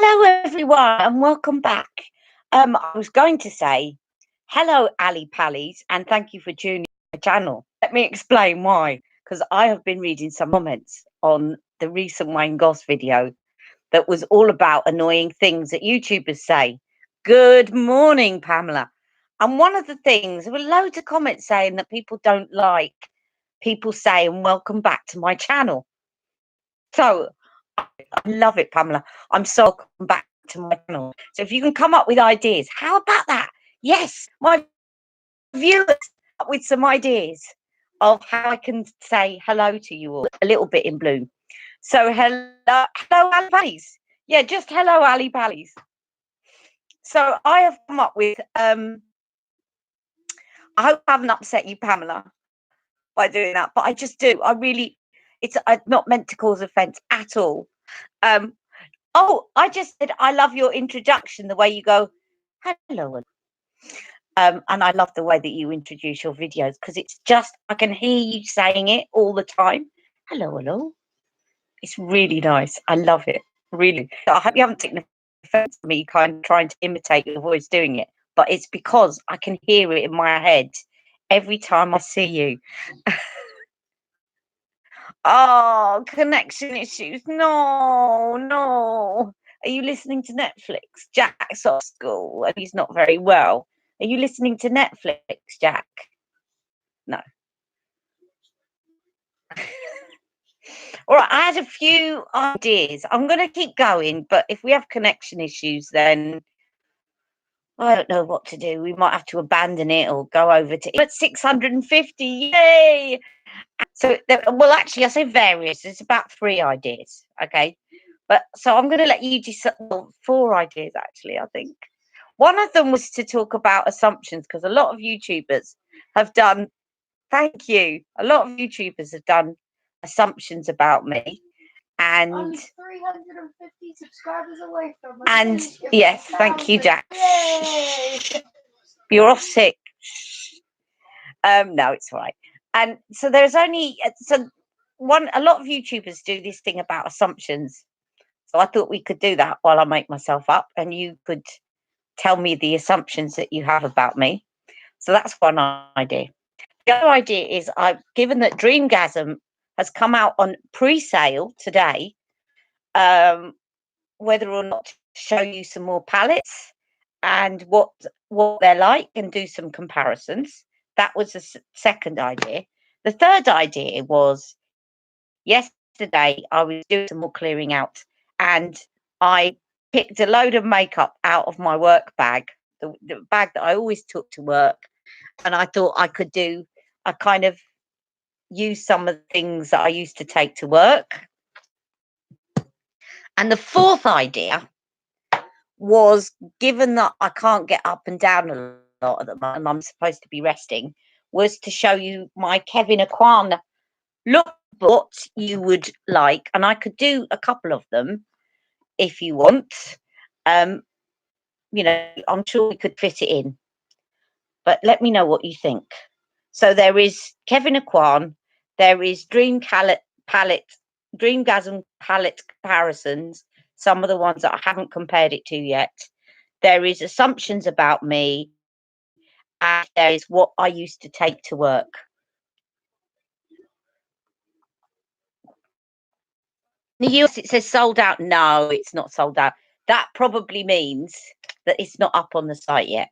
Hello, everyone, and welcome back. I was going to say hello, Ali Pallies, and thank you for tuning my channel. Let me explain why. Because I have been reading some comments on the recent Wayne Goss video that was all about annoying things that YouTubers say. Good morning, Pamela. And one of the things, there were loads of comments saying that people don't like people saying welcome back to my channel. So I love it, Pamela. I'm so welcome back to my channel. So if you can come up with ideas, how about that? Yes, my viewers up with some ideas of how I can say hello to you all a little bit in bloom. So hello, Ali Pallies. Yeah, just hello, Ali Pallies. So I have come up with I hope I haven't upset you, Pamela, by doing that, but I just do. It's not meant to cause offence at all. Um, Oh, I just said I love your introduction, the way you go, hello. And I love the way that you introduce your videos because it's just, I can hear you saying it all the time. Hello. It's really nice. I love it. Really. I hope you haven't taken offense to me kind of trying to imitate your voice doing it, but it's because I can hear it in my head every time I see you. Oh, connection issues. No. Are you listening to Netflix? Jack's off school and he's not very well. Are you listening to Netflix, Jack? No. All right, I had a few ideas. I'm going to keep going, but if we have connection issues, then I don't know what to do. We might have to abandon it or go over to at 650. Yay! So, well, actually, I say various. It's about 3 ideas. Okay. But so I'm going to let you decide. Well, 4 ideas, actually, I think. One of them was to talk about assumptions because a lot of YouTubers have done, thank you. A lot of YouTubers have done assumptions about me. And I'm 350 subscribers away from my and yes, thank you, Jack. Yay! You're off sick. No, it's all right. And so there's only a lot of YouTubers do this thing about assumptions. So I thought we could do that while I make myself up, and you could tell me the assumptions that you have about me. So that's one idea. The other idea is given that Dreamgasm has come out on pre-sale today, whether or not to show you some more palettes and what they're like and do some comparisons. That was the second idea. The third idea was yesterday I was doing some more clearing out and I picked a load of makeup out of my work bag, the bag that I always took to work, and I thought I kind of use some of the things that I used to take to work. And the fourth idea was, given that I can't get up and down a lot at the moment and I'm supposed to be resting, was to show you my Kevin Aquan look what you would like. And I could do a couple of them if you want. I'm sure we could fit it in. But let me know what you think. So there is Kevin Aquan, there is Dreamgasm palette comparisons, some of the ones that I haven't compared it to yet. There is assumptions about me, and there is what I used to take to work. In the US, it says sold out. No, it's not sold out. That probably means that it's not up on the site yet.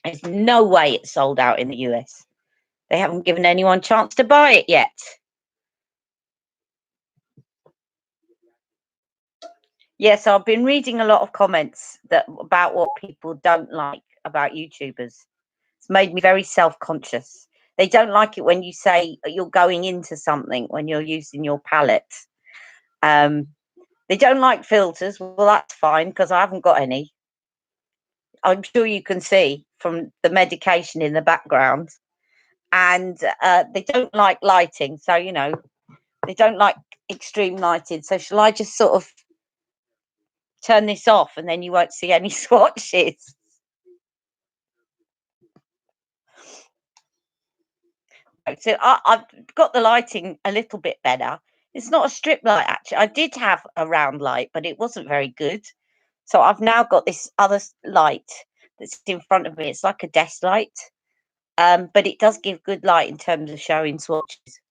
There's no way it's sold out in the US. They haven't given anyone a chance to buy it yet. Yes, I've been reading a lot of comments about what people don't like about YouTubers. It's made me very self-conscious. They don't like it when you say you're going into something when you're using your palette. They don't like filters. Well, that's fine because I haven't got any. I'm sure you can see from the medication in the background. And they don't like lighting. So, they don't like extreme lighting. So shall I just sort of turn this off and then you won't see any swatches? So I've got the lighting a little bit better. It's not a strip light, actually. I did have a round light, but it wasn't very good. So I've now got this other light that's in front of me. It's like a desk light, but it does give good light in terms of showing swatches.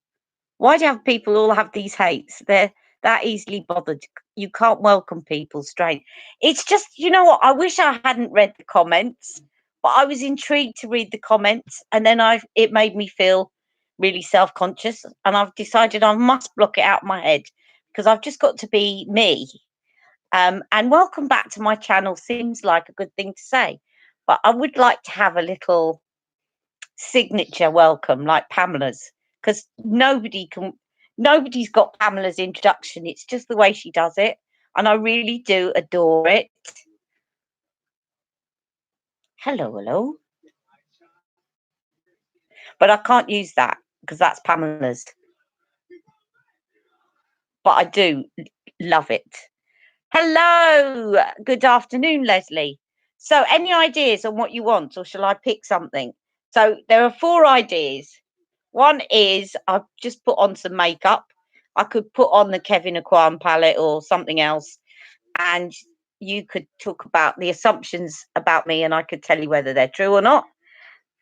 Why do you have people all have these hates? They're that easily bothered. You can't welcome people straight. It's just, you know what? I wish I hadn't read the comments, but I was intrigued to read the comments, and then it made me feel really self-conscious, and I've decided I must block it out of my head because I've just got to be me. And welcome back to my channel seems like a good thing to say, but I would like to have a little signature welcome like Pamela's, because nobody's got Pamela's introduction. It's just the way she does it, and I really do adore it. Hello. But I can't use that because that's Pamela's. But I do love it. Hello, good afternoon, Leslie. So any ideas on what you want, or shall I pick something? So there are 4 ideas. One is I've just put on some makeup. I could put on the Kevin Aquan palette or something else, and you could talk about the assumptions about me, and I could tell you whether they're true or not.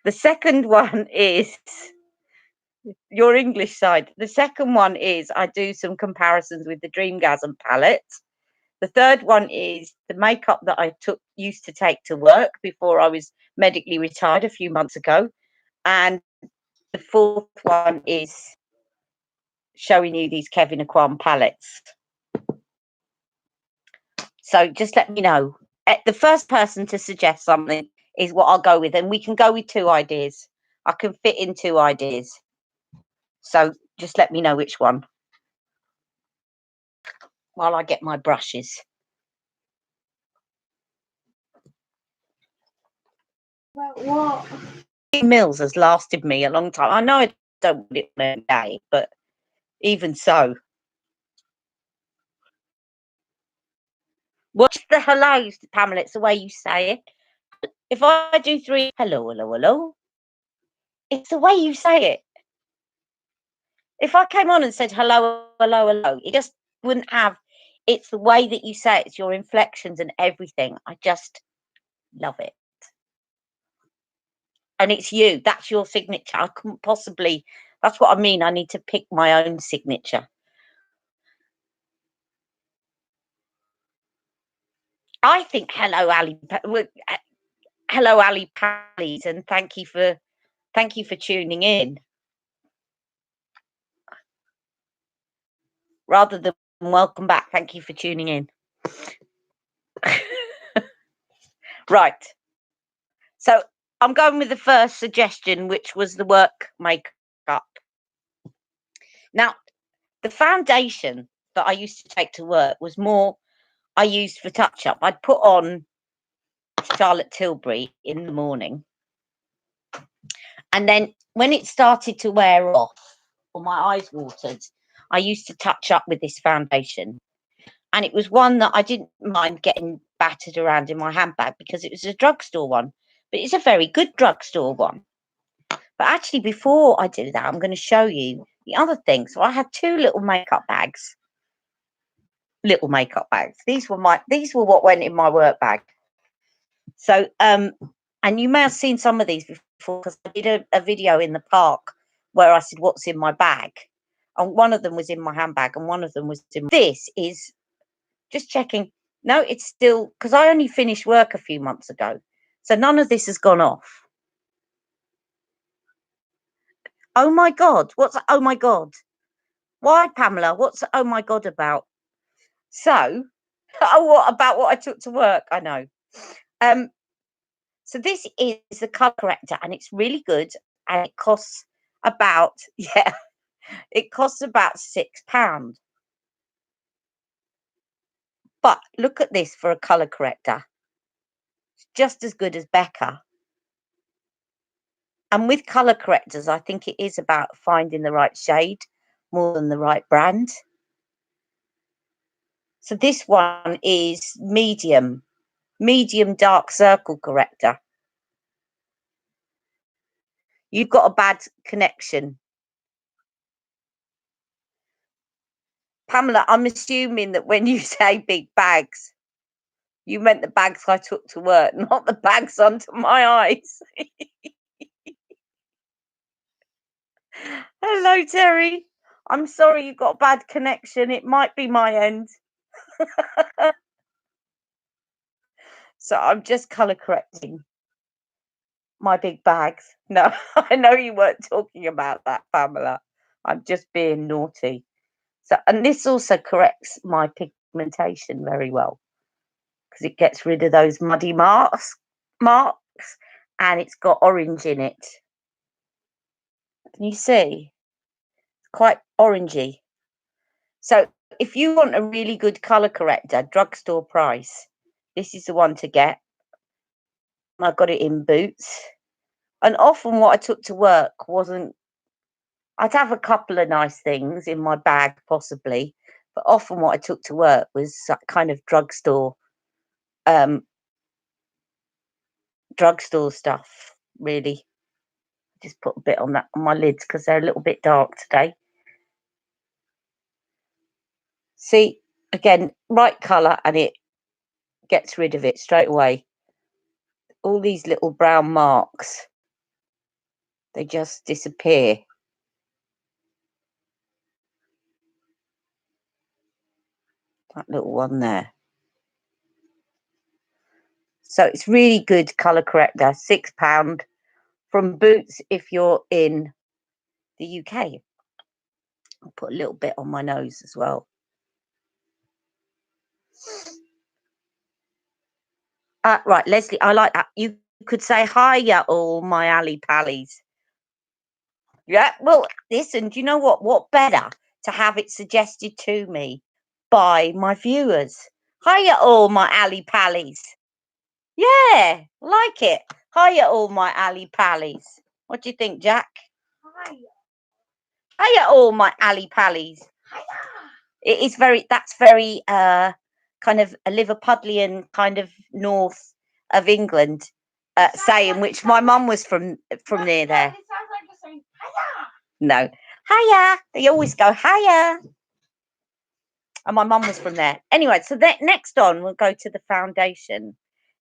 The second one is your English side. The second one is I do some comparisons with the Dreamgasm palette. The third one is the makeup that I used to take to work before I was medically retired a few months ago. And the fourth one is showing you these Kevin Aquan palettes. So just let me know. The first person to suggest something is what I'll go with, and we can go with 2 ideas. I can fit in 2 ideas. So just let me know which one while I get my brushes. What? Mills has lasted me a long time. I know I don't want it every day, but even so. What's the hellos, Pamela? It's the way you say it. If I do 3, hello, it's the way you say it. If I came on and said hello, it just wouldn't have. It's the way that you say it. It's your inflections and everything. I just love it. And it's you. That's your signature. I couldn't possibly. That's what I mean. I need to pick my own signature. I think hello, Ali. Hello, Ali Pallies, and thank you for tuning in. Rather than welcome back, thank you for tuning in. Right. So I'm going with the first suggestion, which was the work makeup. Now, the foundation that I used to take to work was more I used for touch up. I'd put on Charlotte Tilbury in the morning, and then when it started to wear off or my eyes watered, I used to touch up with this foundation. And it was one that I didn't mind getting battered around in my handbag because it was a drugstore one, but it's a very good drugstore one. But actually, before I do that, I'm going to show you the other thing. So I had 2 little makeup bags. These were what went in my work bag. So, and you may have seen some of these before because I did a video in the park where I said, what's in my bag? And one of them was in my handbag and one of them was in. This is just checking. No, it's still, because I only finished work a few months ago. So none of this has gone off. Oh my God. What's, oh my God. Why, Pamela? What's, oh my God about? So, oh, what about what I took to work? I know. So this is the color corrector and it's really good. And it costs about, yeah, it costs about £6. But look at this for a color corrector. It's just as good as Becca. And with color correctors, I think it is about finding the right shade more than the right brand. So this one is medium dark circle corrector. You've got a bad connection. Pamela, I'm assuming that when you say big bags, you meant the bags I took to work, not the bags under my eyes. Hello, Terry. I'm sorry you got a bad connection. It might be my end. So I'm just colour correcting my big bags. No, I know you weren't talking about that, Pamela. I'm just being naughty. So, and this also corrects my pigmentation very well because it gets rid of those muddy marks, and it's got orange in it. Can you see? It's quite orangey. So if you want a really good colour corrector, drugstore price, this is the one to get. I got it in Boots. And often what I took to work wasn't, I'd have a couple of nice things in my bag possibly, but often what I took to work was kind of drugstore stuff, really. Just put a bit on that on my lids because they're a little bit dark today. See, again, right colour and it gets rid of it straight away. All these little brown marks, they just disappear. That little one there. So it's really good colour corrector, £6 from Boots if you're in the UK. I'll put a little bit on my nose as well. Right, Leslie, I like that. You could say hiya, all my Ali Pallies. Yeah, well, listen, do you know what? What better to have it suggested to me by my viewers? Hiya, all my Ali Pallies. Yeah, like it. Hiya, all my Ali Pallies. What do you think, Jack? Hiya. Hiya, all my Ali Pallies. Hiya. It is very, that's very kind of a Liverpudlian kind of north of England saying, which my mum was from near there. It sounds like you're saying hiya. No. Hiya. They always go hiya. And my mum was from there. Anyway, so next on, we'll go to the foundation.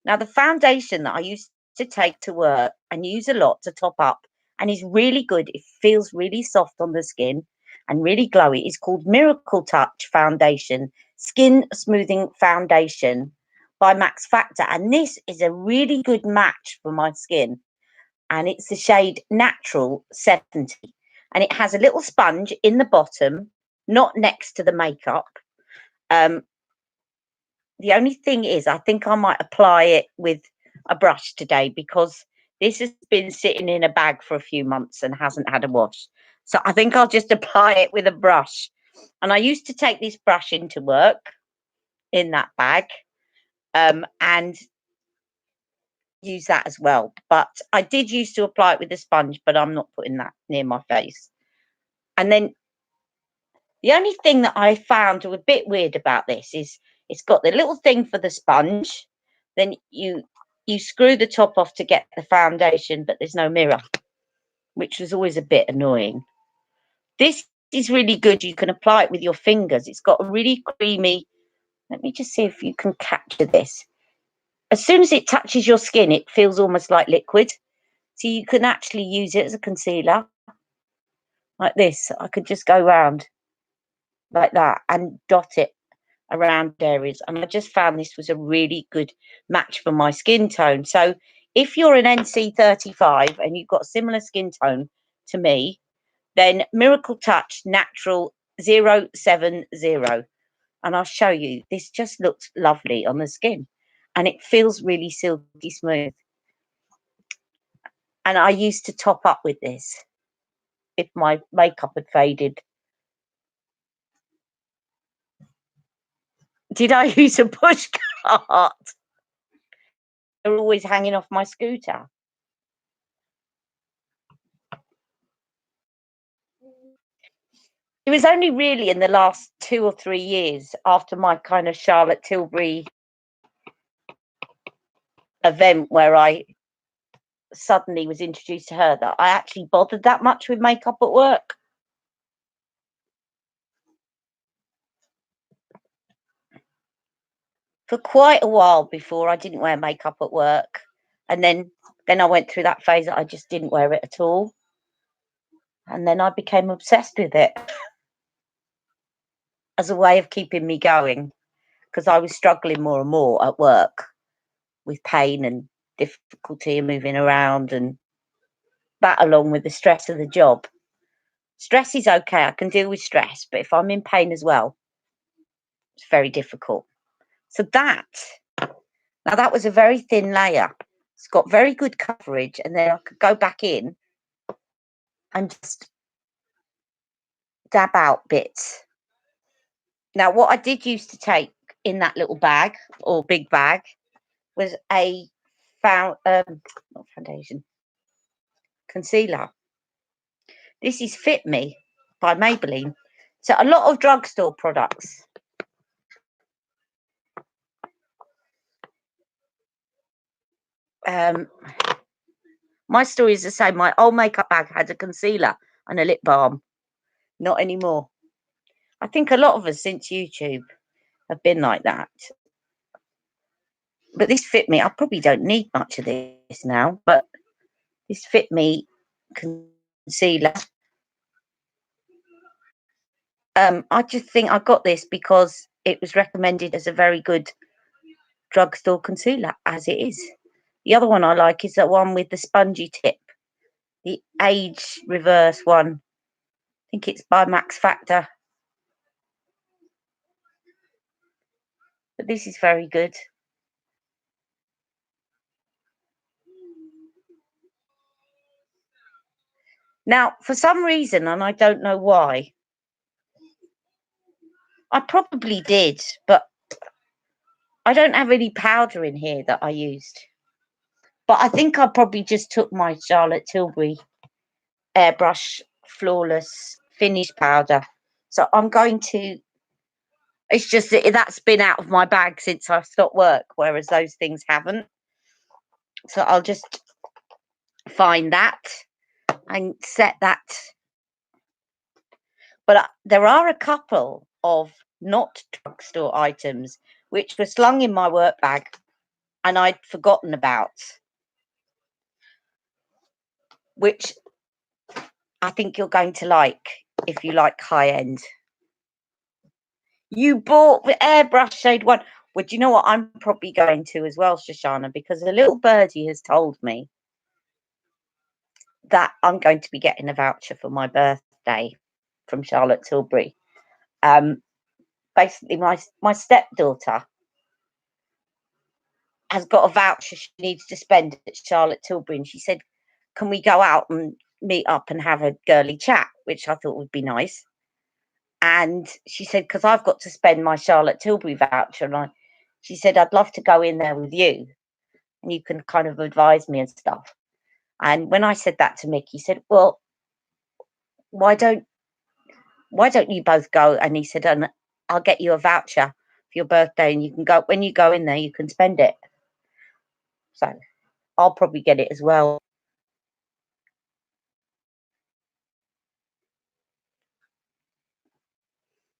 Now, the foundation that I used to take to work and use a lot to top up and is really good. It feels really soft on the skin and really glowy. It's called Miracle Touch Foundation, Skin Smoothing Foundation by Max Factor. And this is a really good match for my skin. And it's the shade Natural 70. And it has a little sponge in the bottom, not next to the makeup. The only thing is, I think I might apply it with a brush today because this has been sitting in a bag for a few months and hasn't had a wash. So I think I'll just apply it with a brush. And I used to take this brush into work in that bag and use that as well. But I did used to apply it with a sponge, but I'm not putting that near my face. And then the only thing that I found a bit weird about this is it's got the little thing for the sponge. Then you screw the top off to get the foundation, but there's no mirror, which was always a bit annoying. This is really good. You can apply it with your fingers. It's got a really creamy. Let me just see if you can capture this. As soon as it touches your skin, it feels almost like liquid. So you can actually use it as a concealer like this. I could just go around like that and dot it around areas, and I just found this was a really good match for my skin tone. So if you're an NC35 and you've got a similar skin tone to me, then Miracle Touch Natural 070, and I'll show you. This just looks lovely on the skin and it feels really silky smooth. And I used to top up with this if my makeup had faded. Did I use a push cart? They're always hanging off my scooter. It was only really in the last 2 or 3 years after my kind of Charlotte Tilbury event where I suddenly was introduced to her that I actually bothered that much with makeup at work. for quite a while before I didn't wear makeup at work. And then I went through that phase that I just didn't wear it at all. And then I became obsessed with it as a way of keeping me going, because I was struggling more and more at work with pain and difficulty and moving around, and that along with the stress of the job. Stress is okay, I can deal with stress, but if I'm in pain as well, it's very difficult. So that was a very thin layer. It's got very good coverage, and then I could go back in and just dab out bits. Now, what I did used to take in that little bag or big bag was a not foundation, concealer. This is Fit Me by Maybelline. So a lot of drugstore products. My story is the same. My old makeup bag had a concealer and a lip balm. Not anymore. I think a lot of us since YouTube have been like that. But this Fit Me, I probably don't need much of this now, but this Fit Me concealer, I just think I got this because it was recommended as a very good drugstore concealer, as it is. The other one I like is the one with the spongy tip, the age reverse one. I think it's by Max Factor. But this is very good. Now, for some reason, and I don't know why, I probably did, but I don't have any powder in here that I used. But I think I probably just took my Charlotte Tilbury Airbrush Flawless Finish powder. So I'm going to, it's just that that's been out of my bag since I stopped work, whereas those things haven't. So I'll just find that and set that. But there are a couple of not drugstore items which were slung in my work bag and I'd forgotten about, which I think you're going to like if you like high end. You bought the airbrush shade one. Well, do you know what I'm probably going to as well, Shoshana? Because a little birdie has told me that I'm going to be getting a voucher for my birthday from Charlotte Tilbury. Basically, my stepdaughter has got a voucher she needs to spend at Charlotte Tilbury, and she said, "Can we go out and meet up and have a girly chat?" Which I thought would be nice. And she said, because I've got to spend my Charlotte Tilbury voucher, and she said, "I'd love to go in there with you, and you can kind of advise me and stuff." And when I said that to Mick, he said, "Well, why don't you both go?" And he said, "And I'll get you a voucher for your birthday, and you can go, when you go in there, you can spend it." So I'll probably get it as well.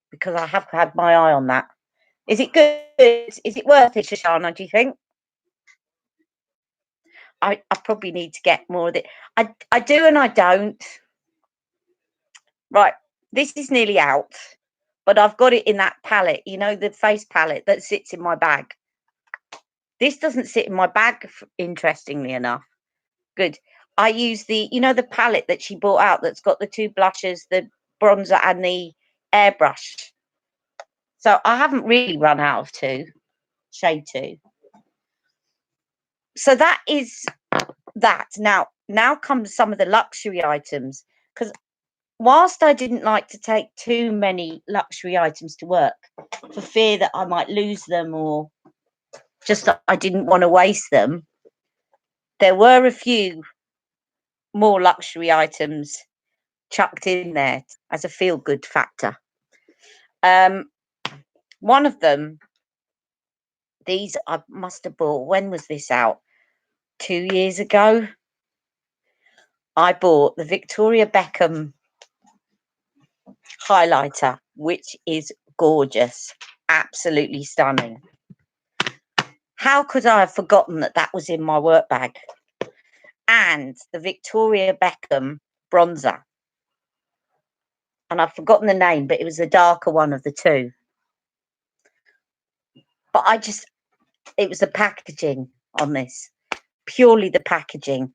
Because I have had my eye on that. Is it good? Is it worth it, Shoshana, do you think? I probably need to get more of it. I do and I don't. Right, this is nearly out, but I've got it in that palette, you know, the face palette that sits in my bag. This doesn't sit in my bag, interestingly enough. Good. I use the, you know, the palette that she bought out that's got the two blushes, the bronzer and the airbrush. So I haven't really run out of shade 2. So that is that. Now comes some of the luxury items, because whilst I didn't like to take too many luxury items to work for fear that I might lose them, or just that I didn't want to waste them, there were a few more luxury items chucked in there as a feel-good factor. One of them, these I must have bought, when was this out? 2 years ago. I bought the Victoria Beckham highlighter, which is gorgeous, absolutely stunning. How could I have forgotten that that was in my work bag? And the Victoria Beckham bronzer. And I've forgotten the name, but it was the darker one of the two. But it was the packaging on this. Purely the packaging.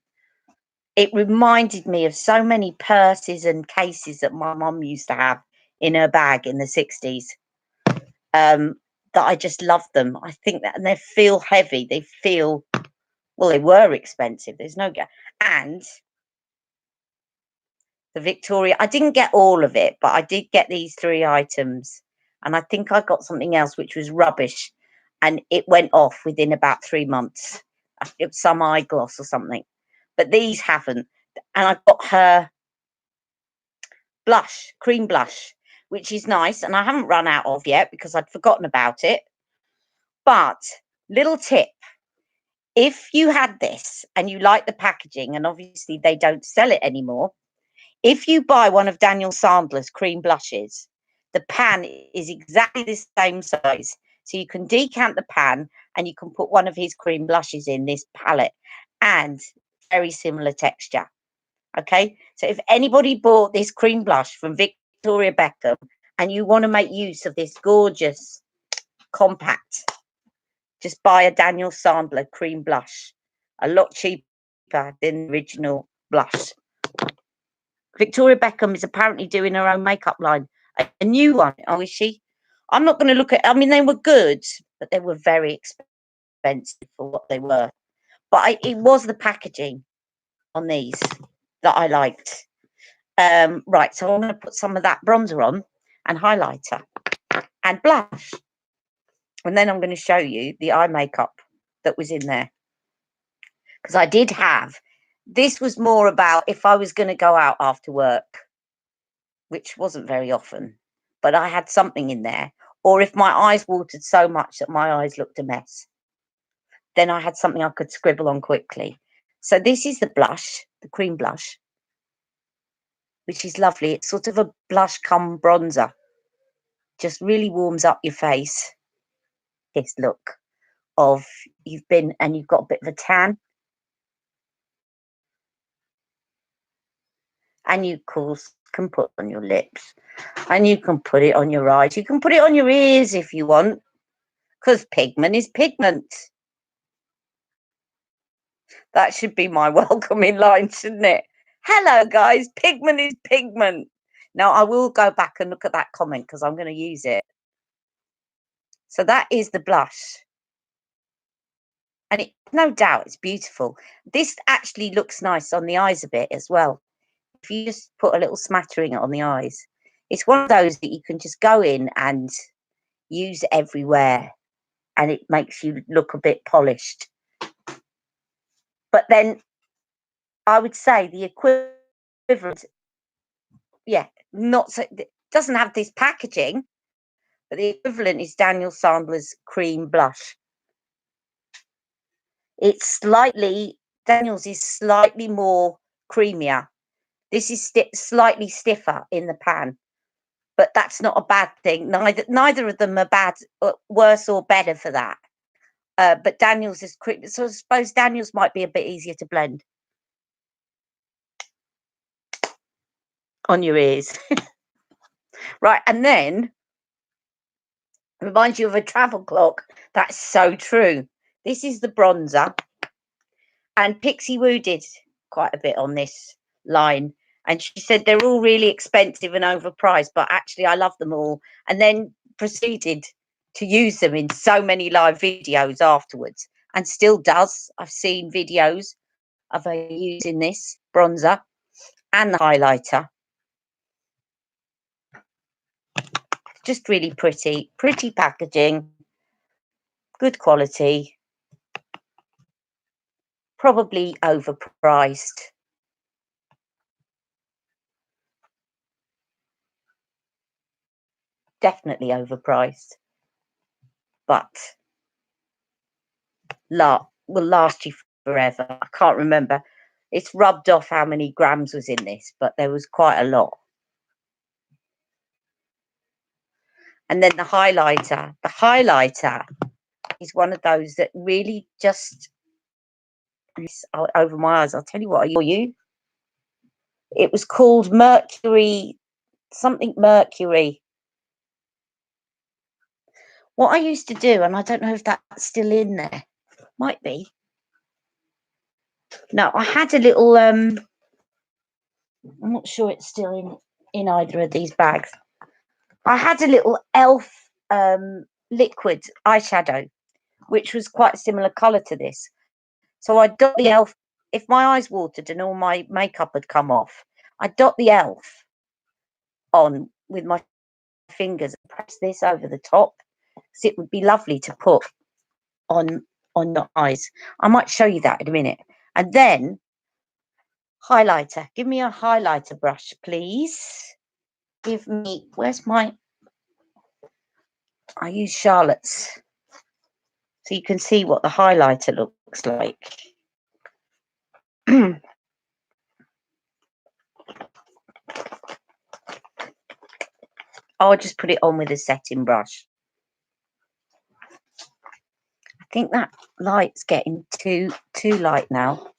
It reminded me of so many purses and cases that my mum used to have in her bag in the 60s. That I just love them. I think that, and they feel heavy. They feel, well, they were expensive. There's no, and the Victoria, I didn't get all of it, but I did get these 3 items. And I think I got something else which was rubbish. And it went off within about 3 months. It was some eye gloss or something. But these haven't. And I got her blush, cream blush, which is nice. And I haven't run out of yet because I'd forgotten about it. But little tip, if you had this and you like the packaging, and obviously they don't sell it anymore, if you buy one of Daniel Sandler's cream blushes, the pan is exactly the same size. So you can decant the pan and you can put one of his cream blushes in this palette, and very similar texture. Okay, so if anybody bought this cream blush from Victoria Beckham and you want to make use of this gorgeous compact, just buy a Daniel Sandler cream blush. A lot cheaper than the original blush. Victoria Beckham is apparently doing her own makeup line, a new one. Oh, is she? I'm not going to look at. I mean, they were good, but they were very expensive for what they were. But it was the packaging on these that I liked. Right, so I'm going to put some of that bronzer on and highlighter and blush, and then I'm going to show you the eye makeup that was in there, because I did have. This was more about if I was going to go out after work, which wasn't very often, but I had something in there. Or if my eyes watered so much that my eyes looked a mess, then I had something I could scribble on quickly. So this is the blush, the cream blush, which is lovely. It's sort of a blush cum bronzer. Just really warms up your face. This look of you've got a bit of a tan. And you, of course, can put on your lips. And you can put it on your eyes. You can put it on your ears if you want, because pigment is pigment. That should be my welcoming line, shouldn't it? Hello, guys. Pigment is pigment. Now, I will go back and look at that comment because I'm going to use it. So that is the blush. And no doubt it's beautiful. This actually looks nice on the eyes a bit as well. If you just put a little smattering on the eyes. It's one of those that you can just go in and use everywhere. And it makes you look a bit polished. But then I would say the equivalent, not so, it doesn't have this packaging, but the equivalent is Daniel Sandler's cream blush. Daniel's is slightly more creamier. This is slightly stiffer in the pan, but that's not a bad thing. Neither of them are bad, worse or better for that. But Daniel's is cream, so I suppose Daniel's might be a bit easier to blend on your ears. Right, and then reminds you of a travel clock. That's so true. This is the bronzer, and Pixie Woo did quite a bit on this line, and she said they're all really expensive and overpriced, but actually I love them all, and then proceeded to use them in so many live videos afterwards, and still does. I've seen videos of her using this bronzer and the highlighter. Just really pretty packaging, good quality, probably overpriced. Definitely overpriced, but will last you forever. I can't remember. It's rubbed off how many grams was in this, but there was quite a lot. And then the highlighter. is one of those that really just over my eyes. I'll tell you what I you. It was called Mercury, something Mercury. What I used to do, and I don't know if that's still in there, might be. No, I had a little. I'm not sure it's still in either of these bags. I had a little elf liquid eyeshadow, which was quite a similar colour to this. So I dot the elf. If my eyes watered and all my makeup had come off, I dot the elf on with my fingers and press this over the top, because it would be lovely to put on your eyes. I might show you that in a minute. And then highlighter. Give me a highlighter brush, please. Give me. Where's my? I use Charlotte's, so you can see what the highlighter looks like. I'll just put it on with a setting brush. I think that light's getting too light now.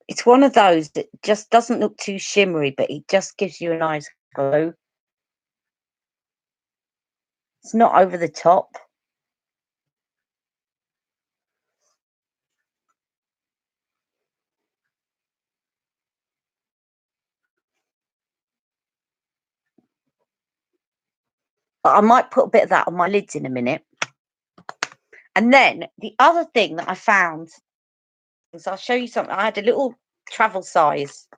It's one of those that just doesn't look too shimmery, but it just gives you a nice glow. It's not over the top. But I might put a bit of that on my lids in a minute. And then the other thing that I found is, I'll show you something. I had a little travel size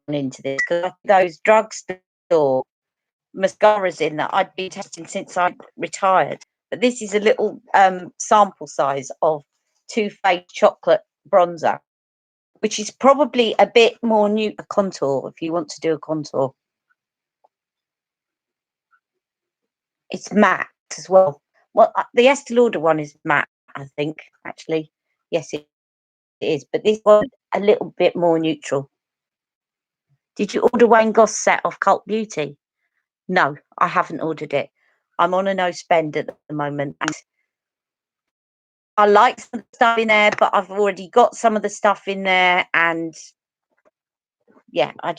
into this, because those drugstore mascaras in that I'd been testing since I retired. But this is a little sample size of Too Faced chocolate bronzer, which is probably a bit more nude contour if you want to do a contour. It's matte as well. Well, the Estee Lauder one is matte, I think, actually. Yes, it is. But this one, a little bit more neutral. Did you order Wayne Goss set off Cult Beauty? No, I haven't ordered it. I'm on a no spend at the moment. And I like some stuff in there, but I've already got some of the stuff in there. And yeah, I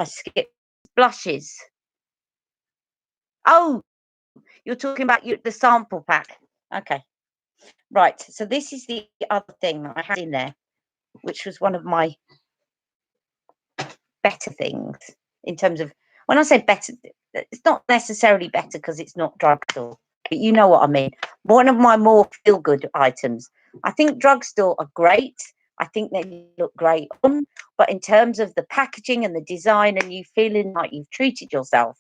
skip blushes. Oh, you're talking about the sample pack. Okay. Right. So this is the other thing that I had in there, which was one of my better things in terms of, when I say better, it's not necessarily better because it's not drugstore, but you know what I mean. One of my more feel good items. I think drugstore are great. I think they look great on, but in terms of the packaging and the design and you feeling like you've treated yourself,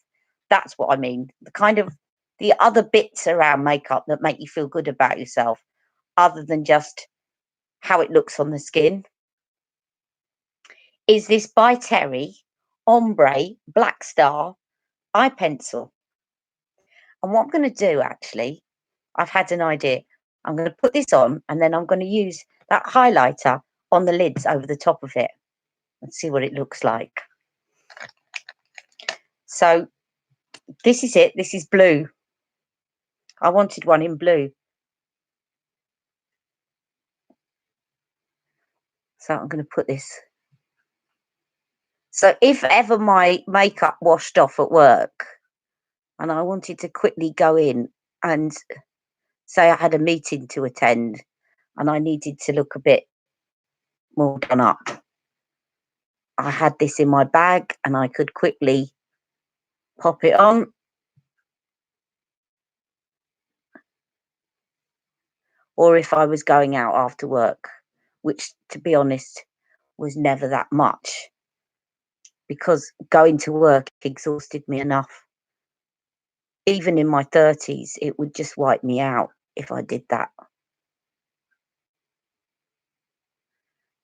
that's what I mean. The kind of the other bits around makeup that make you feel good about yourself, other than just how it looks on the skin, is this by Terry Ombre Black Star eye pencil. And what I'm going to do, actually, I've had an idea. I'm going to put this on, and then I'm going to use that highlighter on the lids over the top of it and see what it looks like. So this is it. This is blue. I wanted one in blue. So I'm going to put this. So if ever my makeup washed off at work and I wanted to quickly go in and say I had a meeting to attend and I needed to look a bit more done up, I had this in my bag and I could quickly pop it on. Or if I was going out after work, which, to be honest, was never that much, because going to work exhausted me enough. Even in my 30s, it would just wipe me out if I did that.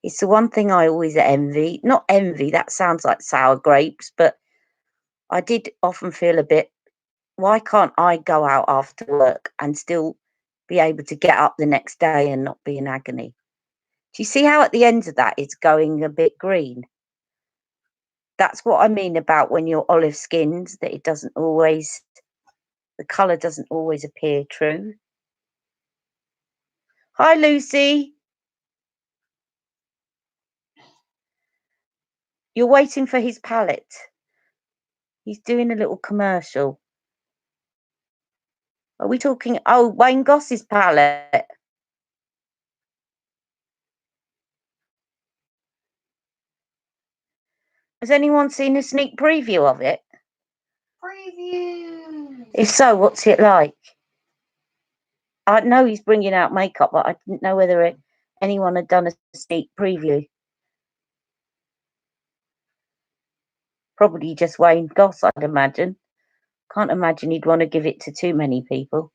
It's the one thing I always envy. Not envy, that sounds like sour grapes, but I did often feel a bit, why can't I go out after work and still be able to get up the next day and not be in agony? Do you see how at the end of that it's going a bit green? That's what I mean about when you're olive skinned, that it doesn't always, the colour doesn't always appear true. Hi, Lucy. You're waiting for his palette. He's doing a little commercial. Are we talking? Oh, Wayne Goss's palette. Has anyone seen a sneak preview of it? Preview. If so, what's it like? I know he's bringing out makeup, but I didn't know whether anyone had done a sneak preview. Probably just Wayne Goss, I'd imagine. Can't imagine he'd want to give it to too many people.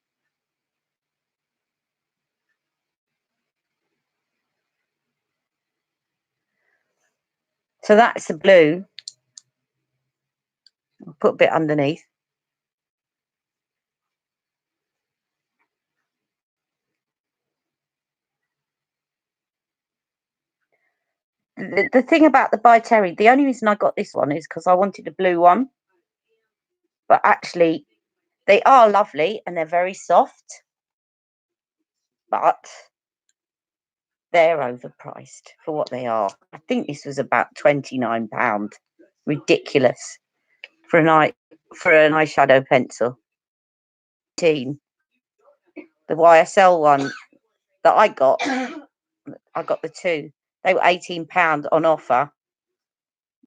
So that's the blue. I'll put a bit underneath. The thing about the By Terry, the only reason I got this one is because I wanted a blue one. But actually, they are lovely and they're very soft. But they're overpriced for what they are. I think this was about £29. Ridiculous for an eyeshadow pencil. The YSL one that I got the two. They were £18 on offer.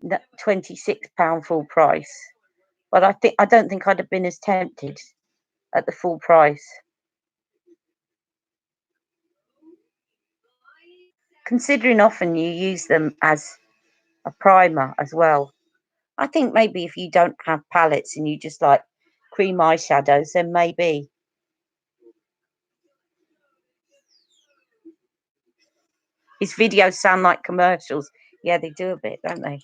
£26 full price. But I don't think I'd have been as tempted at the full price. Considering often you use them as a primer as well. I think maybe if you don't have palettes and you just like cream eyeshadows, then maybe. His videos sound like commercials. Yeah, they do a bit, don't they?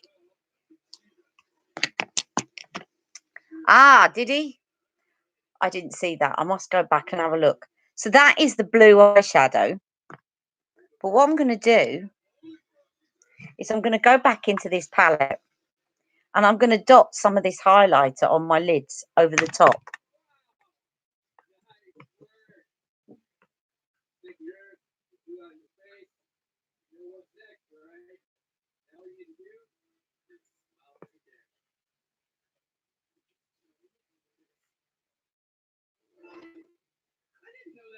Ah, did he? I didn't see that. I must go back and have a look. So that is the blue eyeshadow. But what I'm going to do is I'm going to go back into this palette and I'm going to dot some of this highlighter on my lids over the top.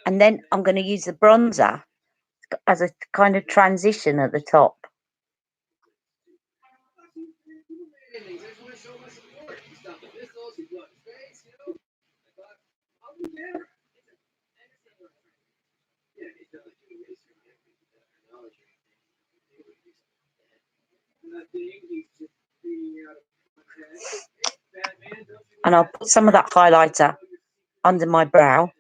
And then I'm going to use the bronzer as a kind of transition at the top. And I'll put some of that highlighter under my brow.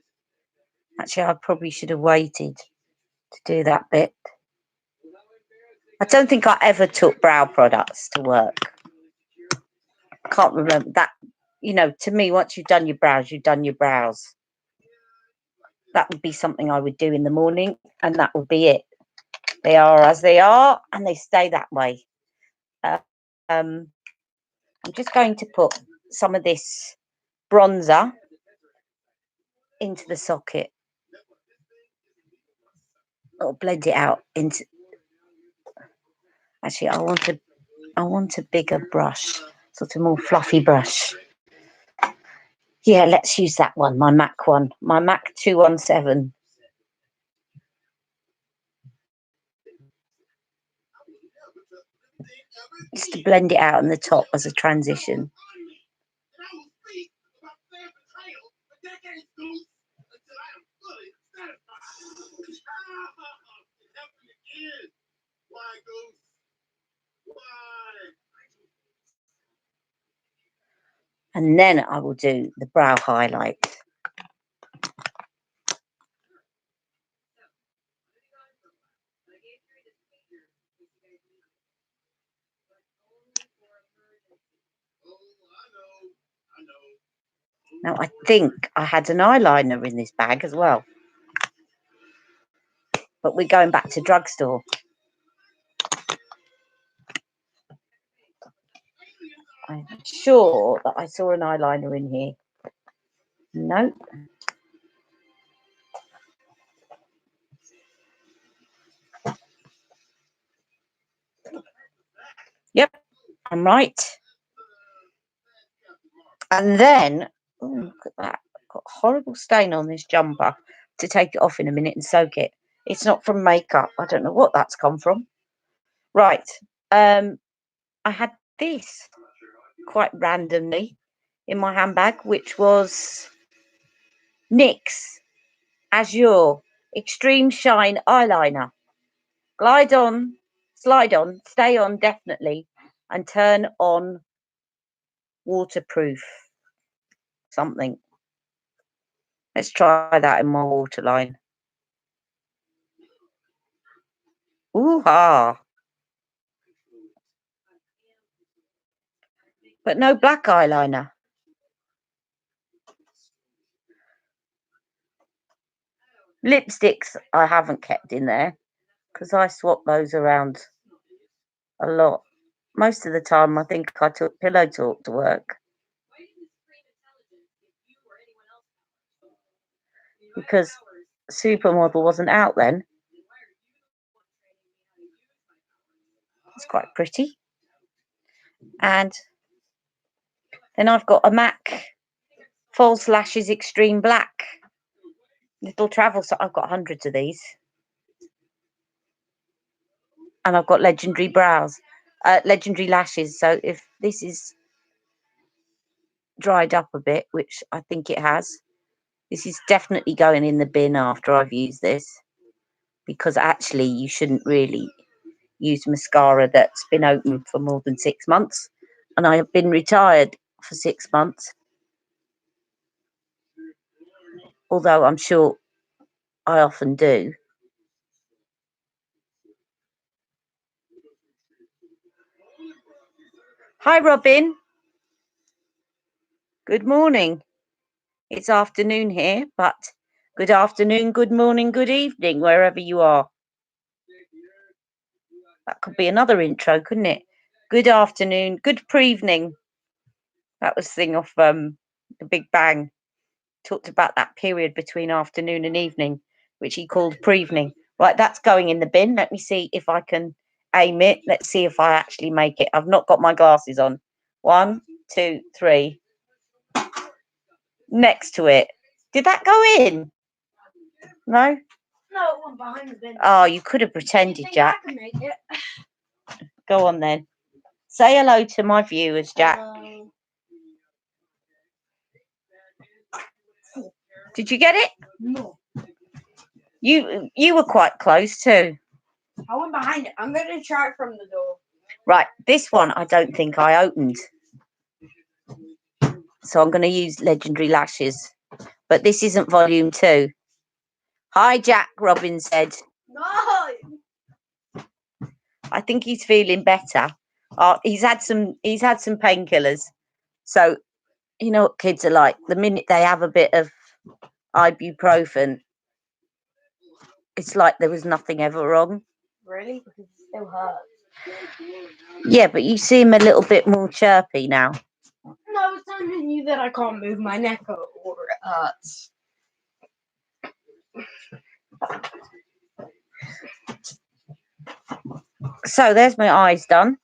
Actually, I probably should have waited to do that bit. I don't think I ever took brow products to work. I can't remember that. You know, to me, once you've done your brows, you've done your brows. That would be something I would do in the morning, and that would be it. They are as they are, and they stay that way. I'm just going to put some of this bronzer into the socket. I'll blend it out into. Actually, I want a bigger brush, sort of more fluffy brush. Yeah, let's use that one, my MAC one, my MAC 217. Just to blend it out on the top as a transition. And then I will do the brow highlight. Now, I think I had an eyeliner in this bag as well. But we're going back to drugstore. sure that I saw an eyeliner in here. No. Yep, I'm right. And then, oh, look at that. I've got a horrible stain on this jumper. To take it off in a minute and soak it. It's not from makeup. I don't know what that's come from. Right. I had this quite randomly in my handbag, which was NYX Azure Extreme Shine Eyeliner. Glide on, slide on, stay on definitely, and turn on waterproof something. Let's try that in my waterline. Ooh-ha. But no black eyeliner. Lipsticks I haven't kept in there because I swap those around a lot. Most of the time I think I took Pillow Talk to work. Because Supermodel wasn't out then. It's quite pretty. And then I've got a MAC False Lashes Extreme Black. Little travel, so I've got hundreds of these. And I've got Legendary Brows, Legendary Lashes. So if this is dried up a bit, which I think it has, this is definitely going in the bin after I've used this. Because actually you shouldn't really use mascara that's been open for more than 6 months. And I have been retired for 6 months. Although I'm sure I often do. Hi, Robin. Good morning. It's afternoon here, but good afternoon, good morning, good evening, wherever you are. That could be another intro, couldn't it? Good afternoon, good pre-evening. That was the thing off The Big Bang. Talked about that period between afternoon and evening, which he called pre-evening. Right, that's going in the bin. Let me see if I can aim it. Let's see if I actually make it. I've not got my glasses on. 1, 2, 3. Next to it. Did that go in? No? No, it went behind the bin. Oh, you could have pretended, Jack. I can make it. Go on then. Say hello to my viewers, Jack. Did you get it? No. You were quite close too. I went behind it. I'm going to try it from the door. Right, this one I don't think I opened. So I'm going to use Legendary Lashes. But this isn't volume 2. Hi, Jack, Robin said. No! I think he's feeling better. He's had some painkillers. So you know what kids are like. The minute they have a bit of ibuprofen, it's like there was nothing ever wrong. Really? Because it still hurts. Yeah, but you seem a little bit more chirpy now. No, it's telling you that I can't move my neck or it hurts. So there's my eyes done.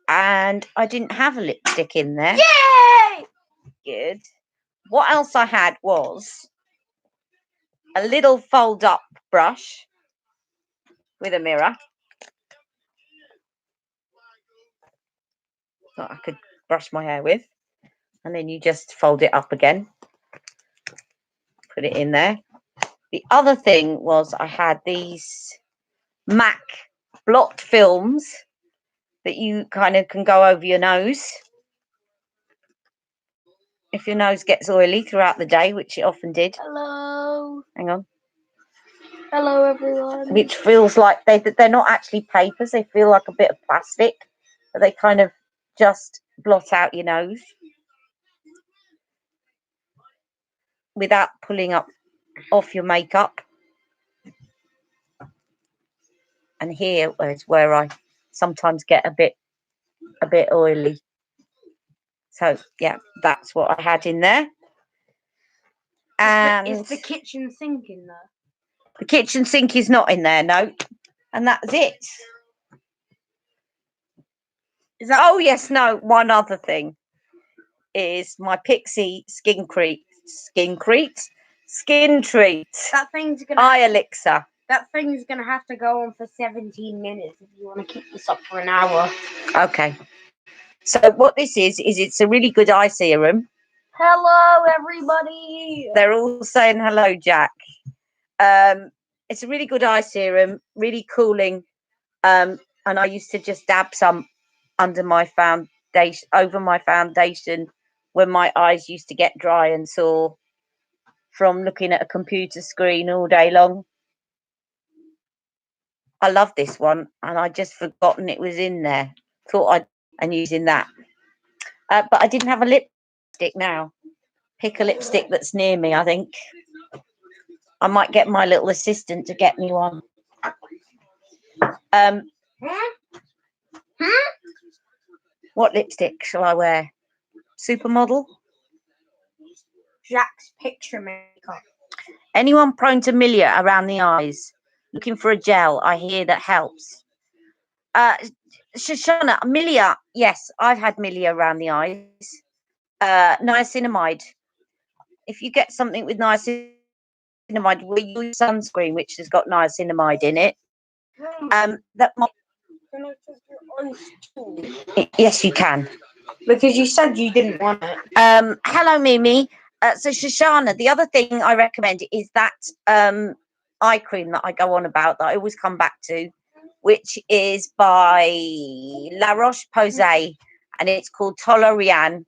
And I didn't have a lipstick in there. Yay! Good. What else I had was a little fold up brush with a mirror that I could brush my hair with. And then you just fold it up again. Put it in there. The other thing was I had these MAC blot films that you kind of can go over your nose if your nose gets oily throughout the day, which it often did. Hello. Hang on. Hello, everyone. Which feels like they're not actually papers. They feel like a bit of plastic, but they kind of just blot out your nose without pulling up off your makeup. And here is where I sometimes get a bit oily. So yeah, that's what I had in there. And is the kitchen sink in there? the kitchen sink is not in there, no. And that's it. Is that Oh yes, no. One other thing is my Pixie skin treat. that thing's gonna Eye elixir. that thing's gonna have to go on for 17 minutes if you want to keep this up for an hour. Okay. So what this is it's a really good eye serum. Hello, everybody. They're all saying hello, Jack. It's a really good eye serum, really cooling. And I used to just dab some under my foundation, over my foundation, when my eyes used to get dry and sore from looking at a computer screen all day long. I love this one, and I just forgotten it was in there. Thought I'd and using that, but I didn't have a lipstick now. Pick a lipstick that's near me. I think I might get my little assistant to get me one. What lipstick shall I wear? Supermodel? Jack's picture makeup. Anyone prone to milia around the eyes? Looking for a gel? I hear that helps. Shoshana, milia. Yes, I've had milia around the eyes. Niacinamide. If you get something with niacinamide, we use sunscreen which has got niacinamide in it. That might. Can I take your eyes too? Yes, you can. Because you said you didn't want it. Hello, Mimi. So Shoshana, the other thing I recommend is that eye cream that I go on about that I always come back to, which is by La Roche-Posay, and it's called Toleriane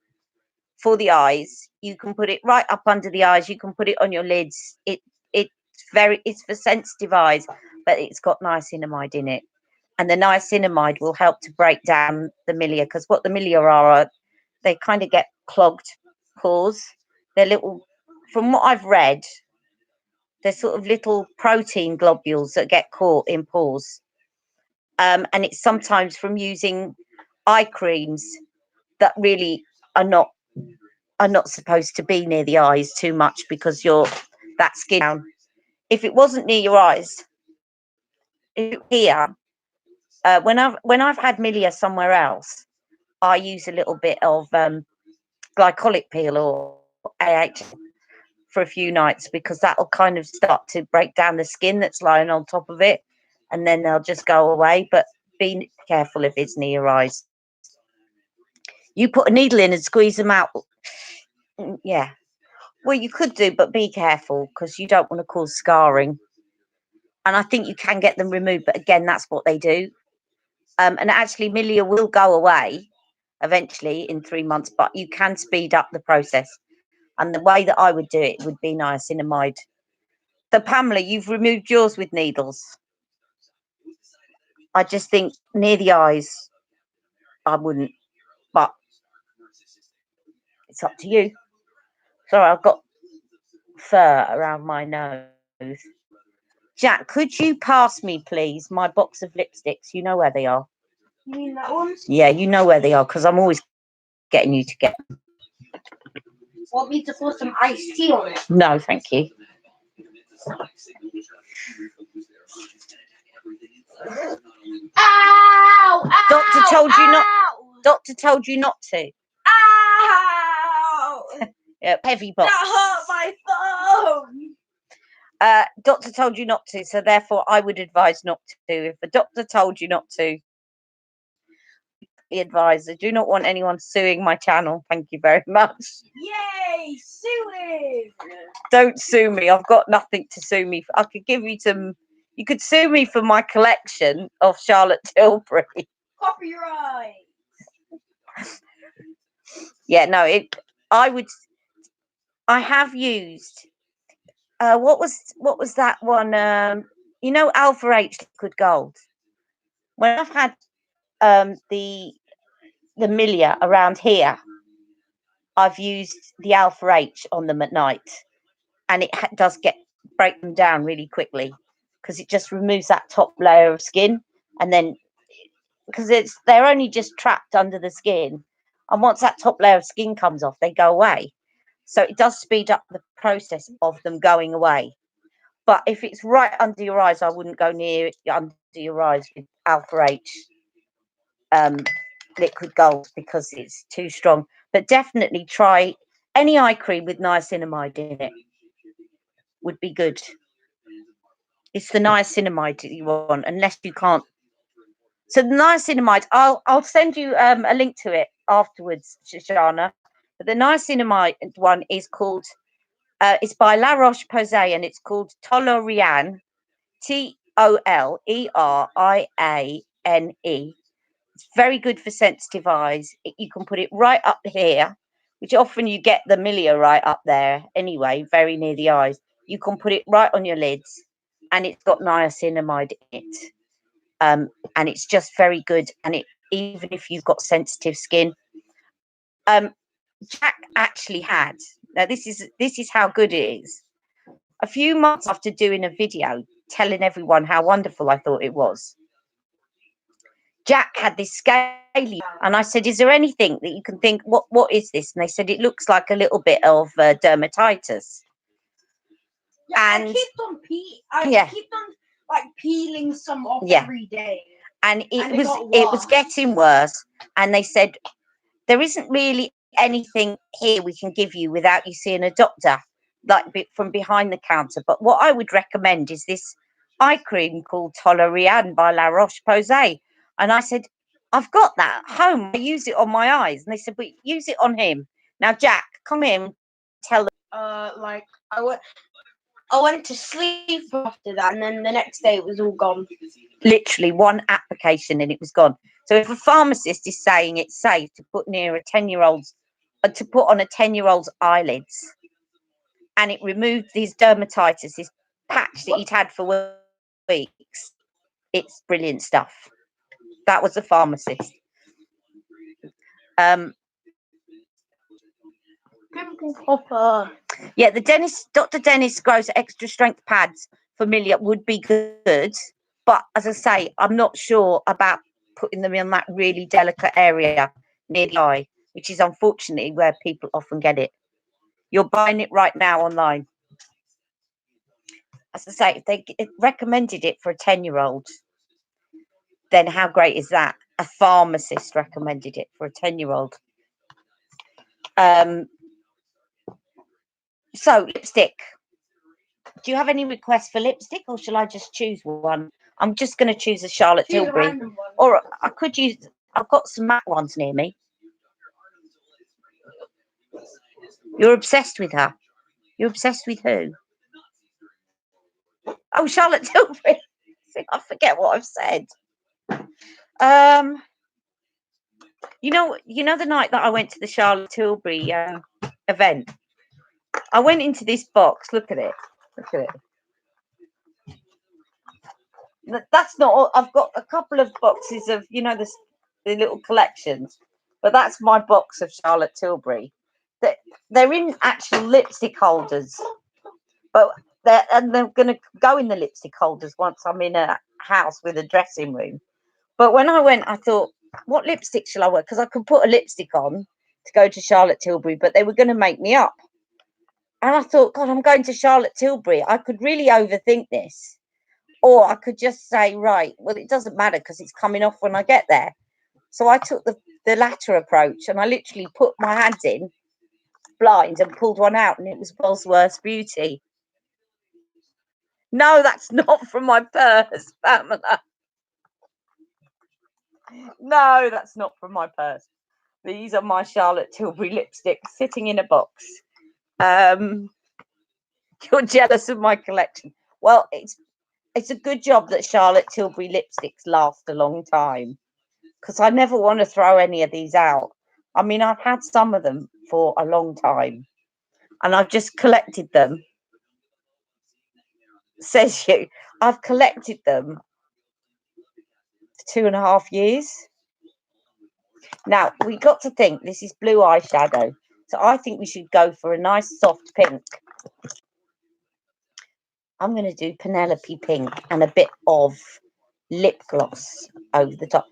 for the eyes. You can put it right up under the eyes. You can put it on your lids. It's for sensitive eyes, but it's got niacinamide in it, and the niacinamide will help to break down the milia, because what the milia are they kind of get clogged pores. They're little, from what I've read, they're sort of little protein globules that get caught in pores. And it's sometimes from using eye creams that really are not supposed to be near the eyes too much, because that skin down. If it wasn't near your eyes, if it were here, when I've had milia somewhere else, I use a little bit of glycolic peel or AH for a few nights, because that'll kind of start to break down the skin that's lying on top of it, and then they'll just go away. But be careful if it's near your eyes. You put a needle in and squeeze them out. Yeah, well, you could do, but be careful, because you don't want to cause scarring. And I think you can get them removed, but again, that's what they do. And actually, milia will go away eventually in 3 months, but you can speed up the process. And the way that I would do it would be niacinamide. So, Pamela, you've removed yours with needles. I just think near the eyes, I wouldn't, but it's up to you. Sorry, I've got fur around my nose. Jack, could you pass me, please, my box of lipsticks? You know where they are. You mean that one? Yeah, you know where they are, because I'm always getting you to get them. Want me to put some iced tea on it? No, thank you. Ow! Doctor told you not. Ow! Doctor told you not to. Ow! Yeah, heavy box. That hurt my thumb. Doctor told you not to, so therefore I would advise not to. If the doctor told you not to, be advised. I do not want anyone suing my channel. Thank you very much. Yay! Suing! Don't sue me. I've got nothing to sue me for. I could give you some. You could sue me for my collection of Charlotte Tilbury. Copyright. Yeah, no. I would. I have used. What was that one? You know, Alpha H Liquid Gold. When I've had the milia around here, I've used the Alpha H on them at night, and it does break them down really quickly, because it just removes that top layer of skin, and then because they're only just trapped under the skin, And once that top layer of skin comes off, they go away. So it does speed up the process of them going away. But if it's right under your eyes, I wouldn't go near under your eyes with Alpha H um, liquid gold because it's too strong. But definitely try any eye cream with niacinamide in it. Would be good. It's the niacinamide that you want, unless you can't. So the niacinamide, I'll send you a link to it afterwards, Shoshana. But the niacinamide one is called. It's by La Roche Posay, and it's called Toleriane. Toleriane. It's very good for sensitive eyes. You can put it right up here, which often you get the milia right up there anyway, very near the eyes. You can put it right on your lids, and it's got niacinamide in it. And it's just very good. And it, even if you've got sensitive skin, Jack actually had. Now this is how good it is. A few months after doing a video telling everyone how wonderful I thought it was, Jack had this scaly, and I said, "Is there anything that you can think? What is this?" And they said, "It looks like a little bit of dermatitis." Yeah, And I kept on like peeling some off every day. And it was getting worse. And they said, "There isn't really anything here we can give you without you seeing a doctor, like from behind the counter. But what I would recommend is this eye cream called Toleriane by La Roche Posay." And I said, "I've got that at home. I use it on my eyes." And they said, "But use it on him." Now, Jack, come in, tell them. Like I went to sleep after that, and then the next day it was all gone. Literally one application and it was gone. So if a pharmacist is saying it's safe to put near a 10-year-old's, to put on a 10-year-old's eyelids, and it removed his dermatitis, this patch that he'd had for weeks, it's brilliant stuff. That was a pharmacist. Yeah, Dr. Dennis Gross extra strength pads familiar would be good, but as I say, I'm not sure about putting them in that really delicate area near the eye, which is unfortunately where people often get it. You're buying it right now online. As I say, if they recommended it for a 10-year-old, then how great is that? A pharmacist recommended it for a 10-year-old. So lipstick. Do you have any requests for lipstick, or shall I just choose one? I'm just going to choose a Charlotte Tilbury, or I could use. I've got some matte ones near me. You're obsessed with her. You're obsessed with who? Oh, Charlotte Tilbury. I forget what I've said. You know the night that I went to the Charlotte Tilbury event, I went into this box. Look at it. Look at it. That's not all. I've got a couple of boxes of, the little collections, but that's my box of Charlotte Tilbury. They're in actual lipstick holders, but they're going to go in the lipstick holders once I'm in a house with a dressing room. But when I went, I thought, what lipstick shall I wear? Because I could put a lipstick on to go to Charlotte Tilbury, but they were going to make me up. And I thought, God, I'm going to Charlotte Tilbury. I could really overthink this. Or I could just say, right, well, it doesn't matter because it's coming off when I get there. So I took the latter approach, and I literally put my hands in blind and pulled one out, and it was Bosworth's Beauty. No, that's not from my purse, Pamela. No, that's not from my purse. These are my Charlotte Tilbury lipsticks sitting in a box. You're jealous of my collection. Well, it's a good job that Charlotte Tilbury lipsticks last a long time, because I never want to throw any of these out. I mean, I've had some of them for a long time, and I've just collected them. Says you, I've collected them for 2.5 years. Now, we got to think, this is blue eyeshadow, so I think we should go for a nice soft pink. I'm going to do Penelope pink and a bit of lip gloss over the top.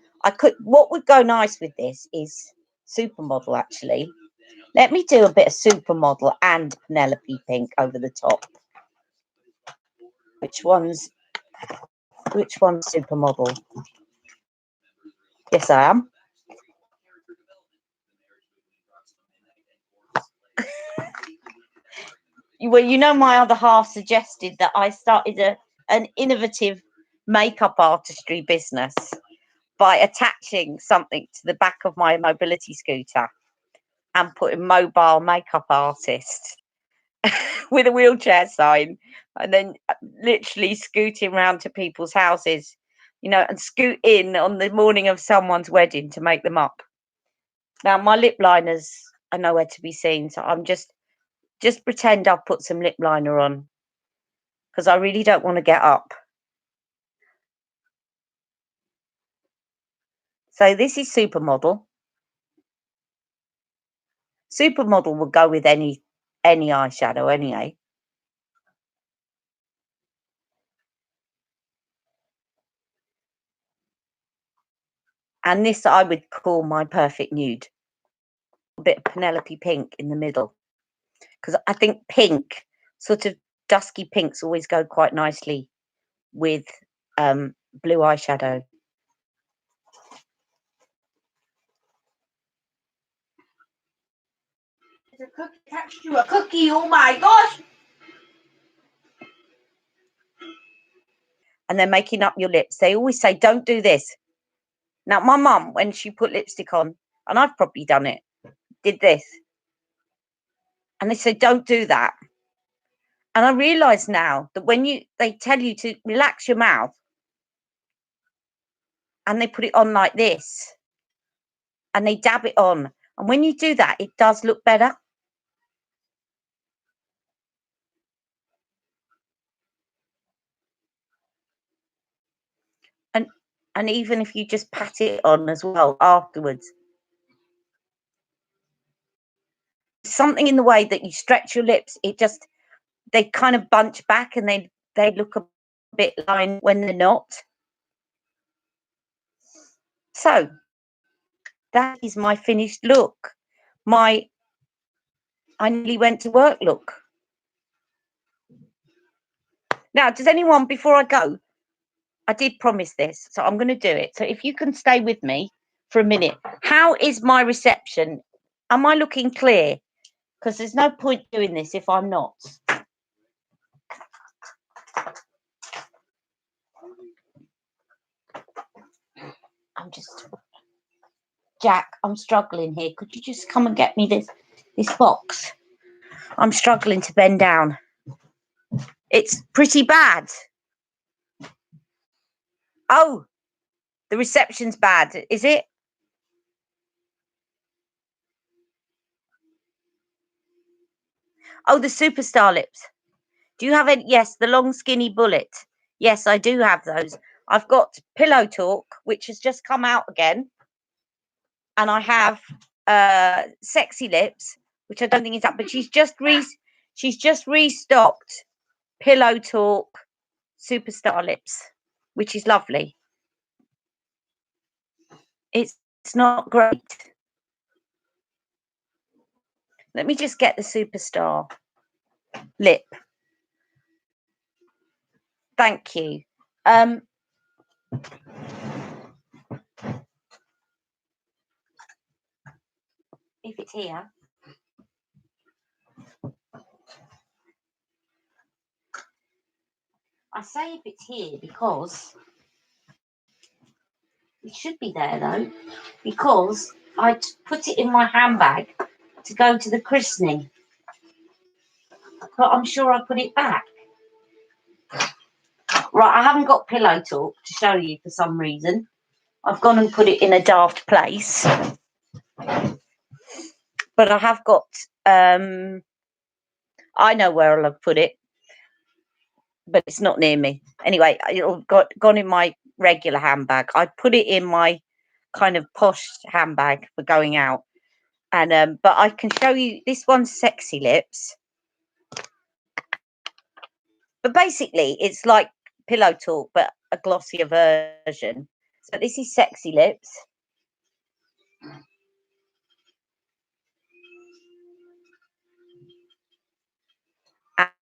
What would go nice with this is supermodel, actually. Let me do a bit of supermodel and Penelope Pink over the top. Which one's supermodel? Yes, I am. Well, you know, my other half suggested that I started an innovative makeup artistry business by attaching something to the back of my mobility scooter and putting mobile makeup artist with a wheelchair sign, and then literally scooting around to people's houses, you know, and scoot in on the morning of someone's wedding to make them up. Now, my lip liners are nowhere to be seen, so I'm just pretend I've put some lip liner on because I really don't want to get up. So this is supermodel. Supermodel will go with any eyeshadow anyway. And this I would call my perfect nude. A bit of Penelope Pink in the middle, because I think pink, sort of dusky pinks, always go quite nicely with blue eyeshadow. There's a cookie attached to a cookie. Oh my gosh! And then making up your lips. They always say, don't do this. Now, my mum, when she put lipstick on, and I've probably done it, did this. And they say, don't do that. And I realise now that when they tell you to relax your mouth and they put it on like this and they dab it on. And when you do that, it does look better. And even if you just pat it on as well afterwards. Something in the way that you stretch your lips, they kind of bunch back and they look a bit lined when they're not. So that is my finished look. I nearly went to work look. Now, does anyone, before I go, I did promise this, so I'm going to do it. So if you can stay with me for a minute. How is my reception? Am I looking clear? Because there's no point doing this if I'm not. Jack, I'm struggling here. Could you just come and get me this box? I'm struggling to bend down. It's pretty bad. Oh, the reception's bad, is it? Oh, the superstar lips. Do you have any? Yes, the long skinny bullet. Yes, I do have those. I've got Pillow Talk, which has just come out again. And I have Sexy Lips, which I don't think is up, but she's just restocked Pillow Talk Superstar Lips, which is lovely. It's not great. Let me just get the Superstar lip. Thank you. If it's here. I say if it's here because it should be there though, because I put it in my handbag to go to the christening. But I'm sure I put it back. Right, I haven't got Pillow Talk to show you for some reason. I've gone and put it in a daft place. But I have got, I know where I'll have put it, but it's not near me. Anyway, it's gone in my regular handbag. I put it in my kind of posh handbag for going out. And but I can show you, this one's Sexy Lips. But basically, it's like Pillow Talk, but a glossier version. So this is Sexy Lips.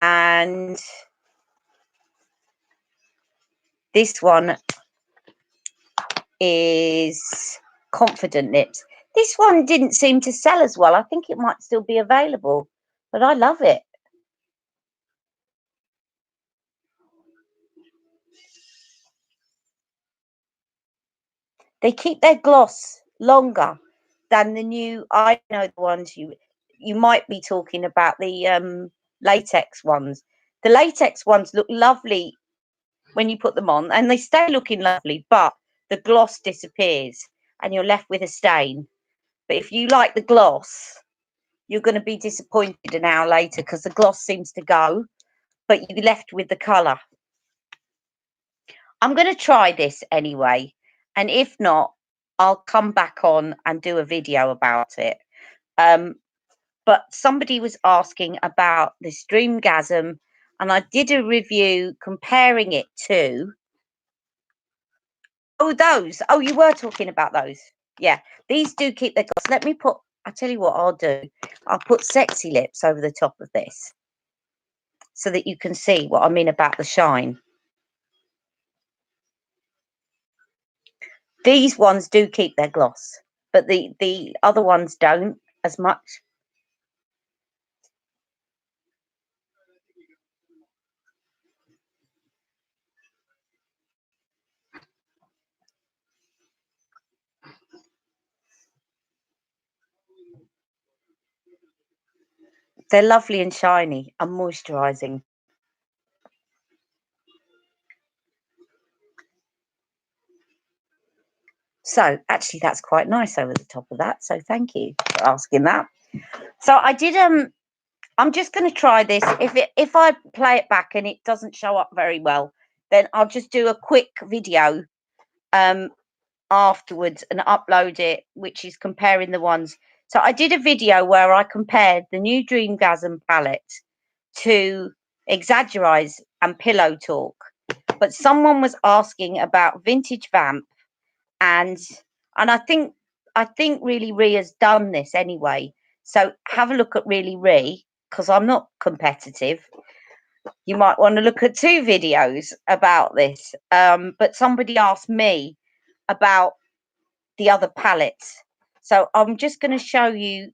And this one is Confident Lips. This one didn't seem to sell as well. I think it might still be available, but I love it. They keep their gloss longer than the new. I know the ones you might be talking about, the latex ones. The latex ones look lovely when you put them on, and they stay looking lovely, but the gloss disappears and you're left with a stain. But if you like the gloss, you're going to be disappointed an hour later because the gloss seems to go, but you're left with the colour. I'm going to try this anyway, and if not, I'll come back on and do a video about it. But somebody was asking about this Dreamgasm, and I did a review comparing it to those. Oh, you were talking about those. Yeah, these do keep their gloss. Let me put, I'll tell you what I'll do. I'll put Sexy Lips over the top of this so that you can see what I mean about the shine. These ones do keep their gloss, but the other ones don't as much. They're lovely and shiny and moisturising. So actually that's quite nice over the top of that. So thank you for asking that. So I did I'm just going to try this. If I play it back and it doesn't show up very well, then I'll just do a quick video afterwards and upload it, which is comparing the ones. So I did a video where I compared the new Dreamgasm palette to Exaggerize and Pillow Talk, but someone was asking about Vintage Vamp, and I think Really Ree has done this anyway. So have a look at Really Ree, because I'm not competitive. You might want to look at two videos about this. But somebody asked me about the other palettes. So I'm just going to show you.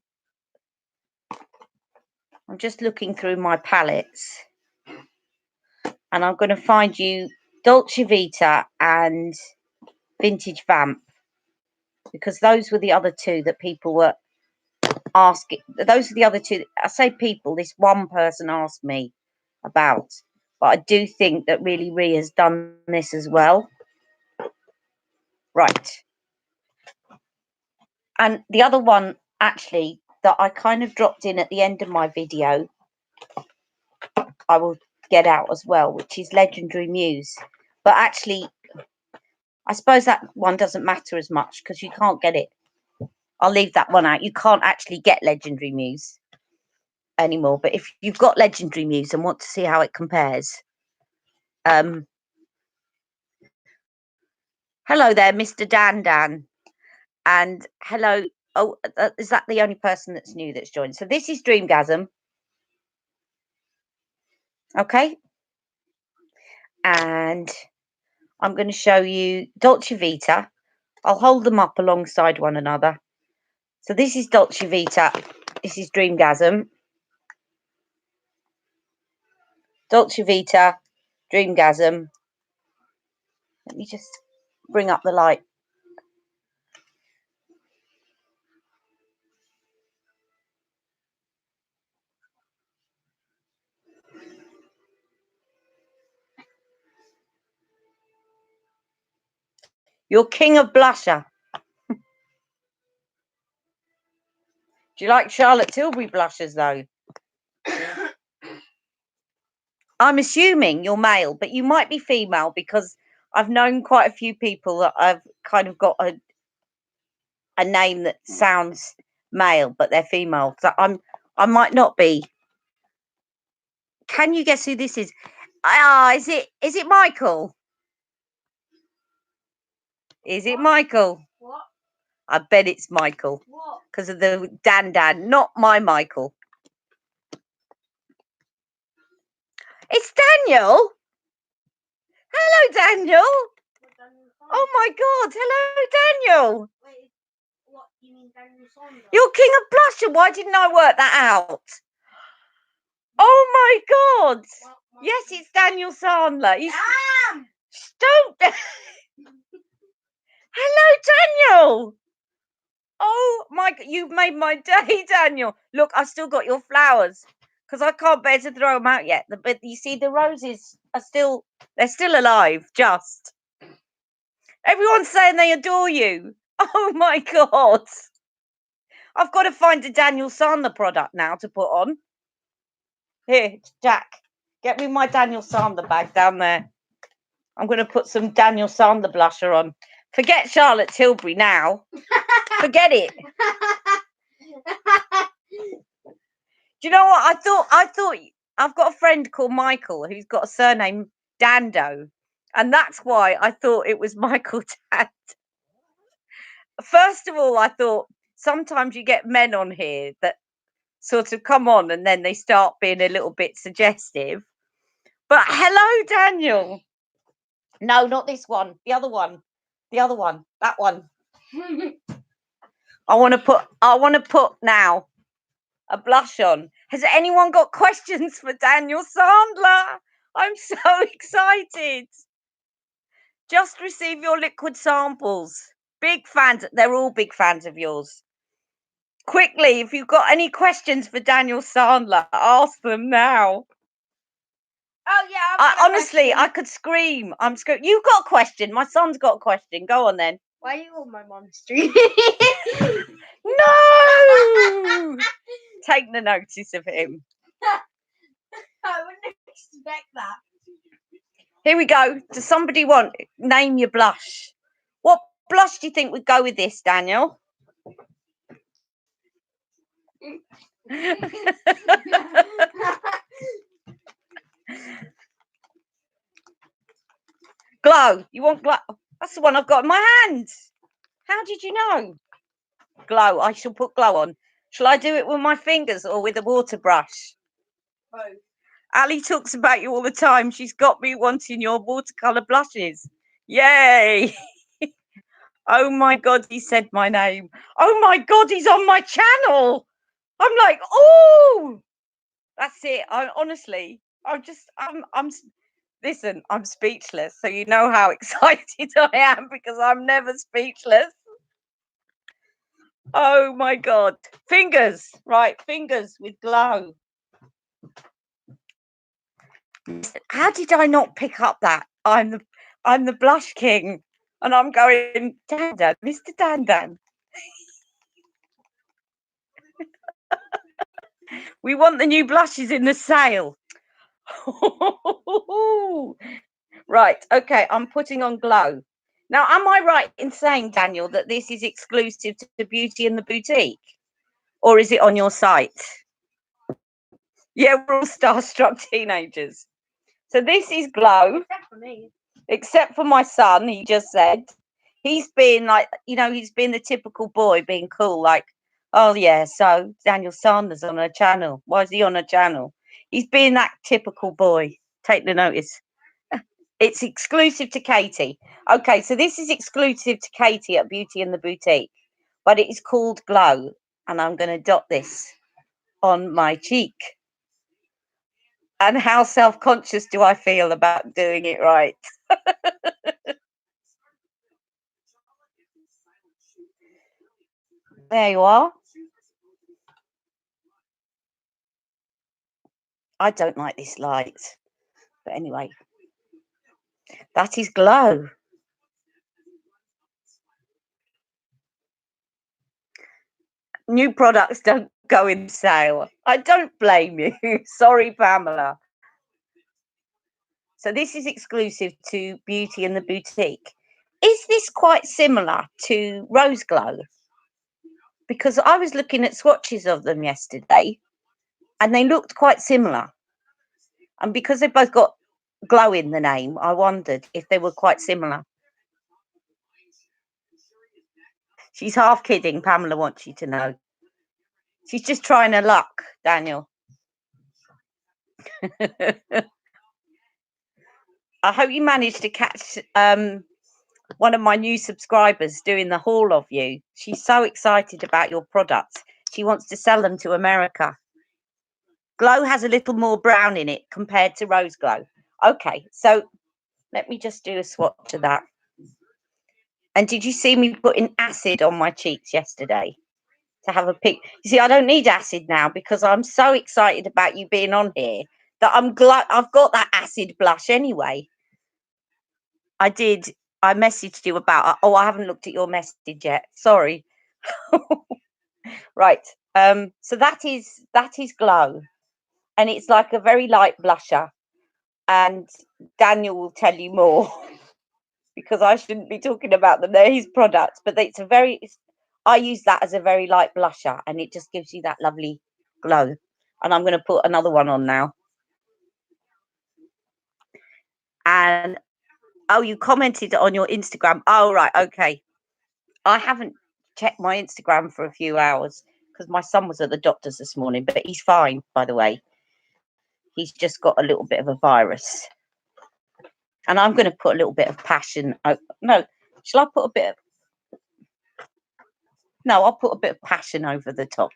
I'm just looking through my palettes, and I'm going to find you Dolce Vita and Vintage Vamp, because those were the other two that people were asking. Those are the other two. I say people, this one person asked me about, but I do think that Really Ree has done this as well. Right. And the other one, actually, that I kind of dropped in at the end of my video, I will get out as well, which is Legendary Muse. But actually, I suppose that one doesn't matter as much because you can't get it. I'll leave that one out. You can't actually get Legendary Muse anymore. But if you've got Legendary Muse and want to see how it compares, hello there, Mr. Dan Dan. And hello. Oh, is that the only person that's new that's joined? So this is Dreamgasm. Okay. And I'm going to show you Dolce Vita. I'll hold them up alongside one another. So this is Dolce Vita. This is Dreamgasm. Dolce Vita, Dreamgasm. Let me just bring up the light. You're king of blusher. Do you like Charlotte Tilbury blushers though? I'm assuming you're male, but you might be female because I've known quite a few people that I've kind of got a name that sounds male, but they're female. So I might not be. Can you guess who this is? Is it Michael? Is it Michael? What? I bet it's Michael. What? Because of the Dan Dan, not my Michael. It's Daniel. Hello, Daniel. Oh my God. Hello, Daniel. Wait, what? You mean Daniel Saunders? You're King of Blusher. Why didn't I work that out? Oh my God. Yes, it's Daniel Sandler. He's... Don't. Hello, Daniel. Oh my, you've made my day, Daniel. Look, I've still got your flowers because I can't bear to throw them out yet. But you see, the roses are still, they're still alive, just. Everyone's saying they adore you. Oh my God. I've got to find a Daniel Sandler product now to put on. Here, Jack, get me my Daniel Sandler bag down there. I'm going to put some Daniel Sandler blusher on. Forget Charlotte Tilbury now. Forget it. Do you know what? I thought I've got a friend called Michael who's got a surname Dando. And that's why I thought it was Michael Dando. First of all, I thought sometimes you get men on here that sort of come on and then they start being a little bit suggestive. But hello, Daniel. No, not this one. The other one. The other one. That one. I want to put now a blush on. Has anyone got questions for Daniel Sandler? I'm so excited. Just receive your liquid samples. Big fans. They're all big fans of yours. Quickly, if you've got any questions for Daniel Sandler, ask them now. Oh yeah. Honestly, I could scream. I'm screaming. You've got a question. My son's got a question. Go on then. Why are you on my mom's stream? No! Take the notice of him. I wouldn't expect that. Here we go. Does somebody want name your blush? What blush do you think would go with this, Daniel? Glow. You want glow? That's the one I've got in my hand. How did you know? Glow. I shall put glow on. Shall I do it with my fingers or with a water brush? Both. Ali talks about you all the time. She's got me wanting your watercolor blushes. Yay! Oh my God, he said my name. Oh my God, he's on my channel. I'm like, oh, that's it. Honestly, listen, I'm speechless. So you know how excited I am because I'm never speechless. Oh my God. Fingers, right? Fingers with glow. How did I not pick up that? I'm the blush king. And I'm going, Dandan, Mr. Dandan. We want the new blushes in the sale. Right, okay, I'm putting on glow. Now, am I right in saying, Daniel, that this is exclusive to Beauty in the Boutique? Or is it on your site? Yeah, we're all starstruck teenagers. So this is glow. Except for me. Except for my son, he just said. He's been like, he's been the typical boy being cool, like, oh yeah, so Daniel Sanders on her channel. Why is he on her channel? He's being that typical boy. Take the notice. It's exclusive to Katie. Okay, so this is exclusive to Katie at Beauty in the Boutique, but it is called Glow, and I'm going to dot this on my cheek. And how self-conscious do I feel about doing it right? There you are. I don't like this light. But anyway, that is glow. New products don't go in sale. I don't blame you. Sorry, Pamela. So this is exclusive to Beauty in the Boutique. Is this quite similar to Rose Glow? Because I was looking at swatches of them yesterday and they looked quite similar. And because they both got glow in the name, I wondered if they were quite similar. She's half kidding. Pamela wants you to know. She's just trying her luck, Daniel. I hope you managed to catch one of my new subscribers doing the haul of you. She's so excited about your products. She wants to sell them to America. Glow has a little more brown in it compared to Rose Glow. Okay, so let me just do a swatch of that. And did you see me putting acid on my cheeks yesterday to have a pic? You see, I don't need acid now because I'm so excited about you being on here that I'm glad I've got that acid blush anyway. I messaged you about. Oh, I haven't looked at your message yet. Sorry. Right. So that is Glow, and it's like a very light blusher. And Daniel will tell you more because I shouldn't be talking about them. They're his products, but I use that as a very light blusher, and it just gives you that lovely glow. And I'm going to put another one on now. And oh, you commented on your Instagram. Oh, right. Okay. I haven't checked my Instagram for a few hours because my son was at the doctor's this morning, but he's fine, by the way. He's just got a little bit of a virus. And I'm going to put a little bit of passion. No, shall I put a bit of... No, I'll put a bit of passion over the top.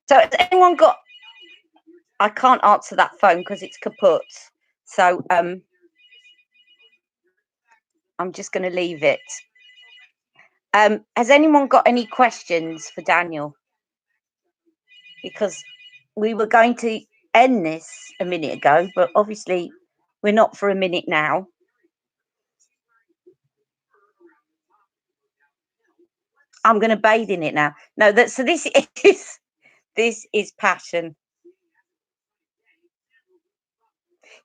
So has anyone got... I can't answer that phone because it's kaput. So I'm just going to leave it. Has anyone got any questions for Daniel? Because we were going to end this a minute ago, but obviously we're not for a minute now. I'm going to bathe in it now. No, so this is passion.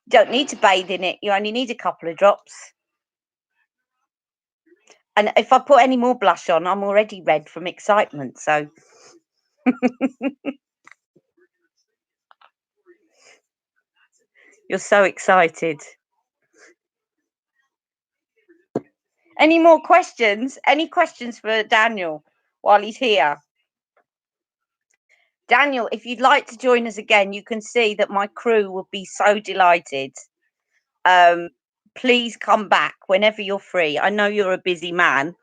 You don't need to bathe in it. You only need a couple of drops. And if I put any more blush on, I'm already red from excitement. So you're so excited. Any more questions? Any questions for Daniel while he's here? Daniel, if you'd like to join us again, you can see that my crew will be so delighted. Please come back whenever you're free. I know you're a busy man.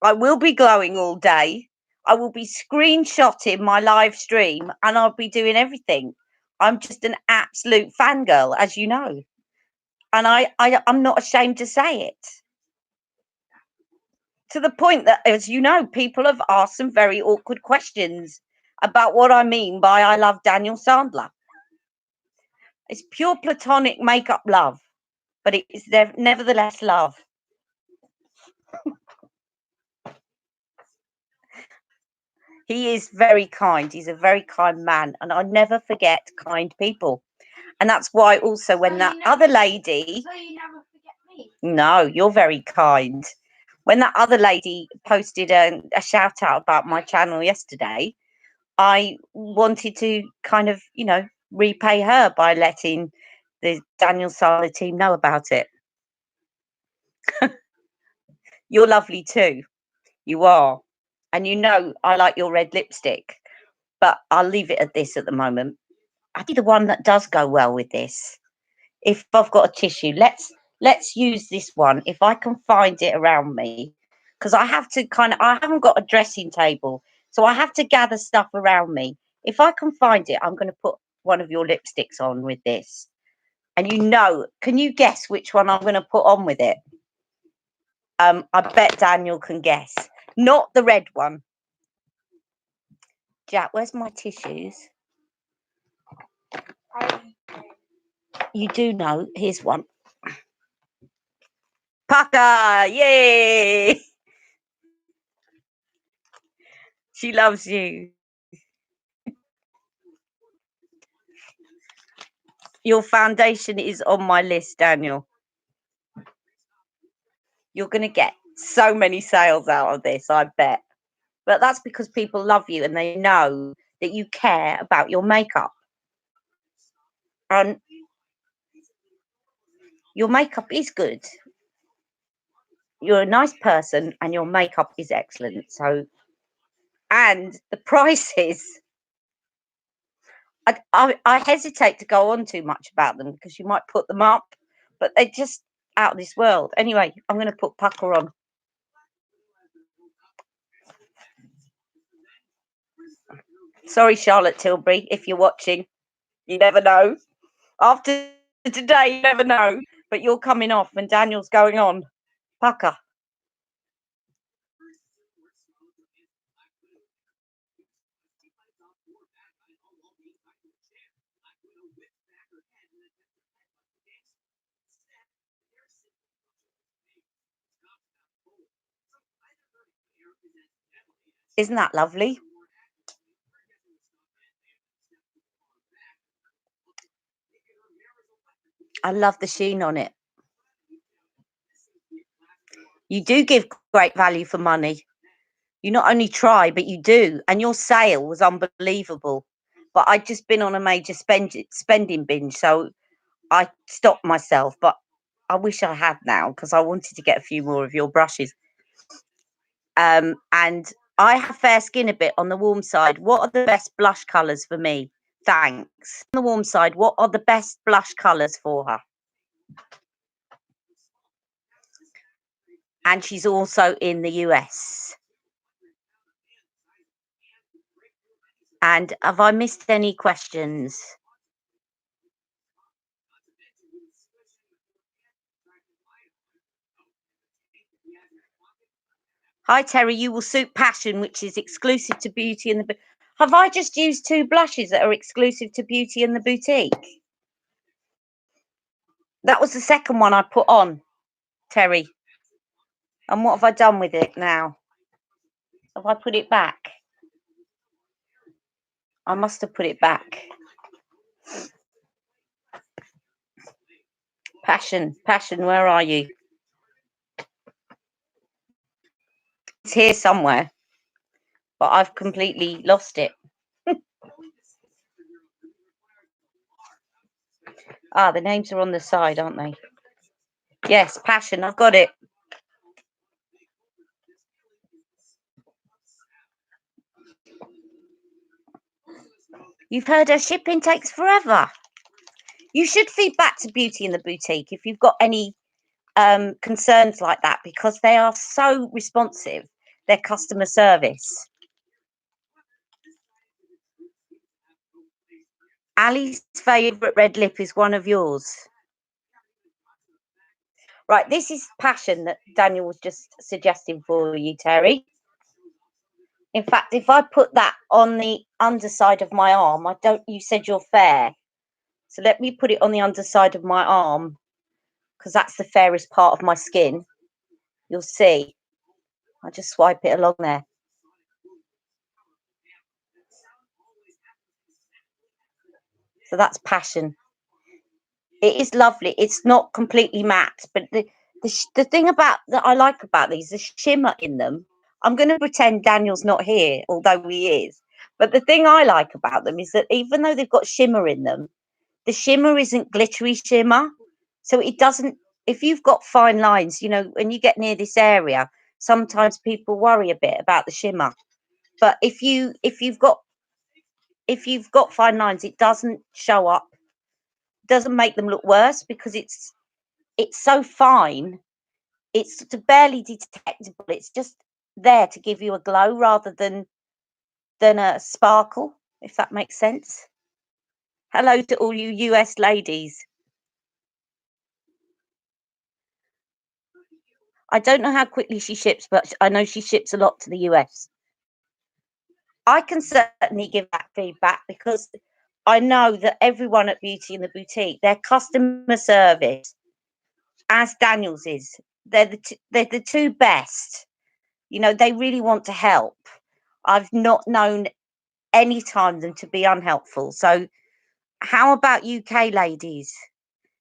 I will be glowing all day. I will be screenshotting my live stream and I'll be doing everything. I'm just an absolute fangirl, as you know. And I'm not ashamed to say it. To the point that, as you know, people have asked some very awkward questions about what I mean by I love Daniel Sandler. It's pure platonic makeup love, but it is nevertheless love. He is very kind. He's a very kind man, and I never forget kind people. And that's why also when that other lady... So you never forget me? No, you're very kind. When that other lady posted a shout out about my channel yesterday, I wanted to kind of, repay her by letting the Daniel Sandler team know about it. You're lovely too. You are. And I like your red lipstick, but I'll leave it at this at the moment. I think the one that does go well with this, if I've got a tissue, let's use this one if I can find it around me, because I haven't got a dressing table, so I have to gather stuff around me. If I can find it, I'm going to put one of your lipsticks on with this. And can you guess which one I'm going to put on with it? I bet Daniel can guess. Not the red one. Jack, where's my tissues? You do know. Here's one. Pucker! Yay! She loves you. Your foundation is on my list, Daniel. You're going to get so many sales out of this, I bet. But that's because people love you and they know that you care about your makeup. And your makeup is good. You're a nice person and your makeup is excellent. So and the prices. I hesitate to go on too much about them because you might put them up, but they're just out of this world. Anyway, I'm going to put pucker on. Sorry, Charlotte Tilbury, if you're watching. You never know. After today, you never know. But you're coming off and Daniel's going on. Pucker. Isn't that lovely? I love the sheen on it. You do give great value for money. You not only try, but you do. And your sale was unbelievable. But I'd just been on a major spending binge, so I stopped myself. But I wish I had now because I wanted to get a few more of your brushes. And I have fair skin a bit on the warm side. What are the best blush colours for me? Thanks. On the warm side, what are the best blush colours for her? And she's also in the US. And have I missed any questions? Hi, Terry. You will suit Passion, which is exclusive to Beauty and the... Have I just used 2 blushes that are exclusive to Beauty and the Boutique? That was the second one I put on, Terry. And what have I done with it now? Have I put it back? I must have put it back. Passion, where are you? It's here somewhere, but I've completely lost it. The names are on the side, aren't they? Yes, Passion, I've got it. You've heard her shipping takes forever. You should feed back to Beauty in the Boutique if you've got any concerns like that, because they are so responsive, their customer service. Ali's favourite red lip is one of yours. Right, this is Passion that Daniel was just suggesting for you, Terry. In fact, if I put that on the underside of my arm, you said you're fair. So let me put it on the underside of my arm, because that's the fairest part of my skin. You'll see. I'll just swipe it along there. So that's Passion. It is lovely. It's not completely matte, but the thing about that I like about these, the shimmer in them. I'm going to pretend Daniel's not here, although he is. But the thing I like about them is that even though they've got shimmer in them, the shimmer isn't glittery shimmer. So it doesn't, if you've got fine lines, when you get near this area, sometimes people worry a bit about the shimmer. But if you've got fine lines, it doesn't show up, doesn't make them look worse, because it's so fine. It's barely detectable. It's just there to give you a glow rather than a sparkle, if that makes sense. Hello to all you US ladies. I don't know how quickly she ships, but I know she ships a lot to the US. I can certainly give that feedback because I know that everyone at Beauty in the Boutique, their customer service, as Daniel's is, they're the 2 best. They really want to help. I've not known any time them to be unhelpful. So how about UK ladies?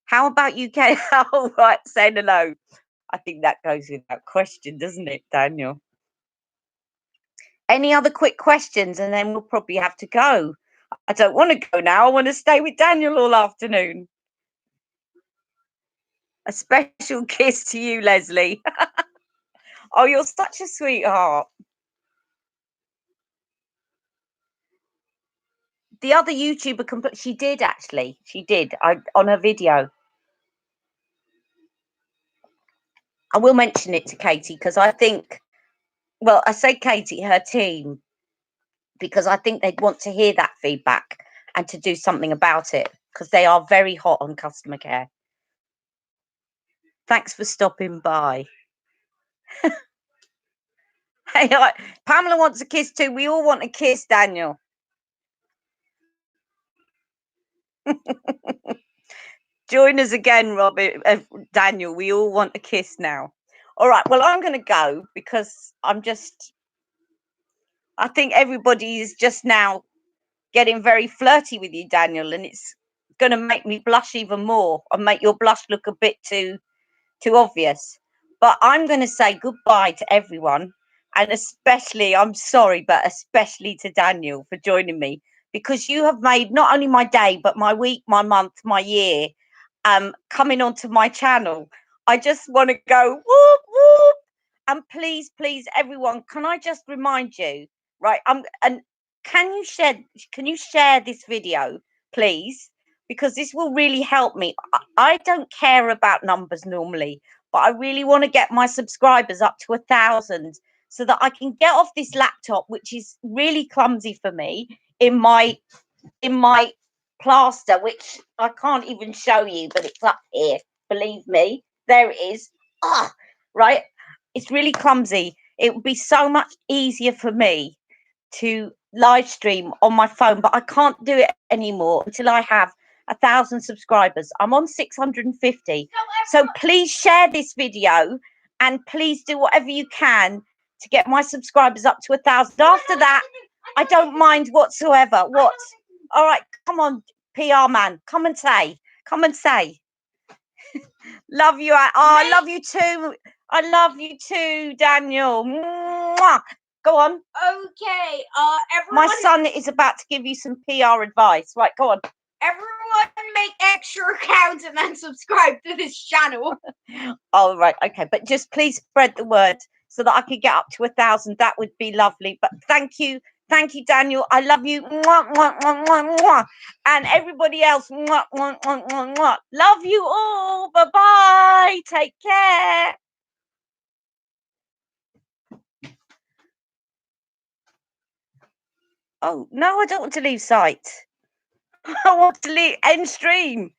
How about UK? Oh, right, saying hello. I think that goes without question, doesn't it, Daniel? Any other quick questions, and then we'll probably have to go. I don't want to go now. I want to stay with Daniel all afternoon. A special kiss to you, Leslie. Oh, you're such a sweetheart. the other YouTuber she did actually. She did. On her video. I will mention it to Katie because I think, well, I say Katie, her team, because I think they'd want to hear that feedback and to do something about it because they are very hot on customer care. Thanks for stopping by. Hey, Pamela wants a kiss too. We all want a kiss, Daniel. Join us again, Robin, Daniel. We all want a kiss now. All right. Well, I'm going to go because I think everybody is just now getting very flirty with you, Daniel, and it's going to make me blush even more and make your blush look a bit too obvious. But I'm going to say goodbye to everyone, and especially, I'm sorry, but especially to Daniel for joining me, because you have made not only my day, but my week, my month, my year, coming onto my channel. I just want to go whoop whoop, and please, everyone, can I just remind you, right? And can you share this video, please? Because this will really help me. I don't care about numbers normally, but I really want to get my subscribers up to 1,000 so that I can get off this laptop, which is really clumsy for me, in my plaster, which I can't even show you, but it's up here. Believe me, there it is. Right. It's really clumsy. It would be so much easier for me to live stream on my phone, but I can't do it anymore until I have 1,000 subscribers. I'm on 650. So please share this video and please do whatever you can to get my subscribers up to 1,000. After that, I don't mind whatsoever. What? All right, come on, PR man, come and say. Love you. I love you too. I love you too, Daniel. Mwah. Go on. Okay. Everyone. My son is about to give you some PR advice. Right, go on. Everyone make extra accounts and then subscribe to this channel. All right, okay, but just please spread the word so that I could get up to 1,000. That would be lovely. But thank you, Daniel. I love you. Mwah, mwah, mwah, mwah, mwah. And everybody else, mwah, mwah, mwah, mwah, mwah. Love you all. Bye bye. Take care. Oh no, I don't want to leave sight. I want to leave end stream.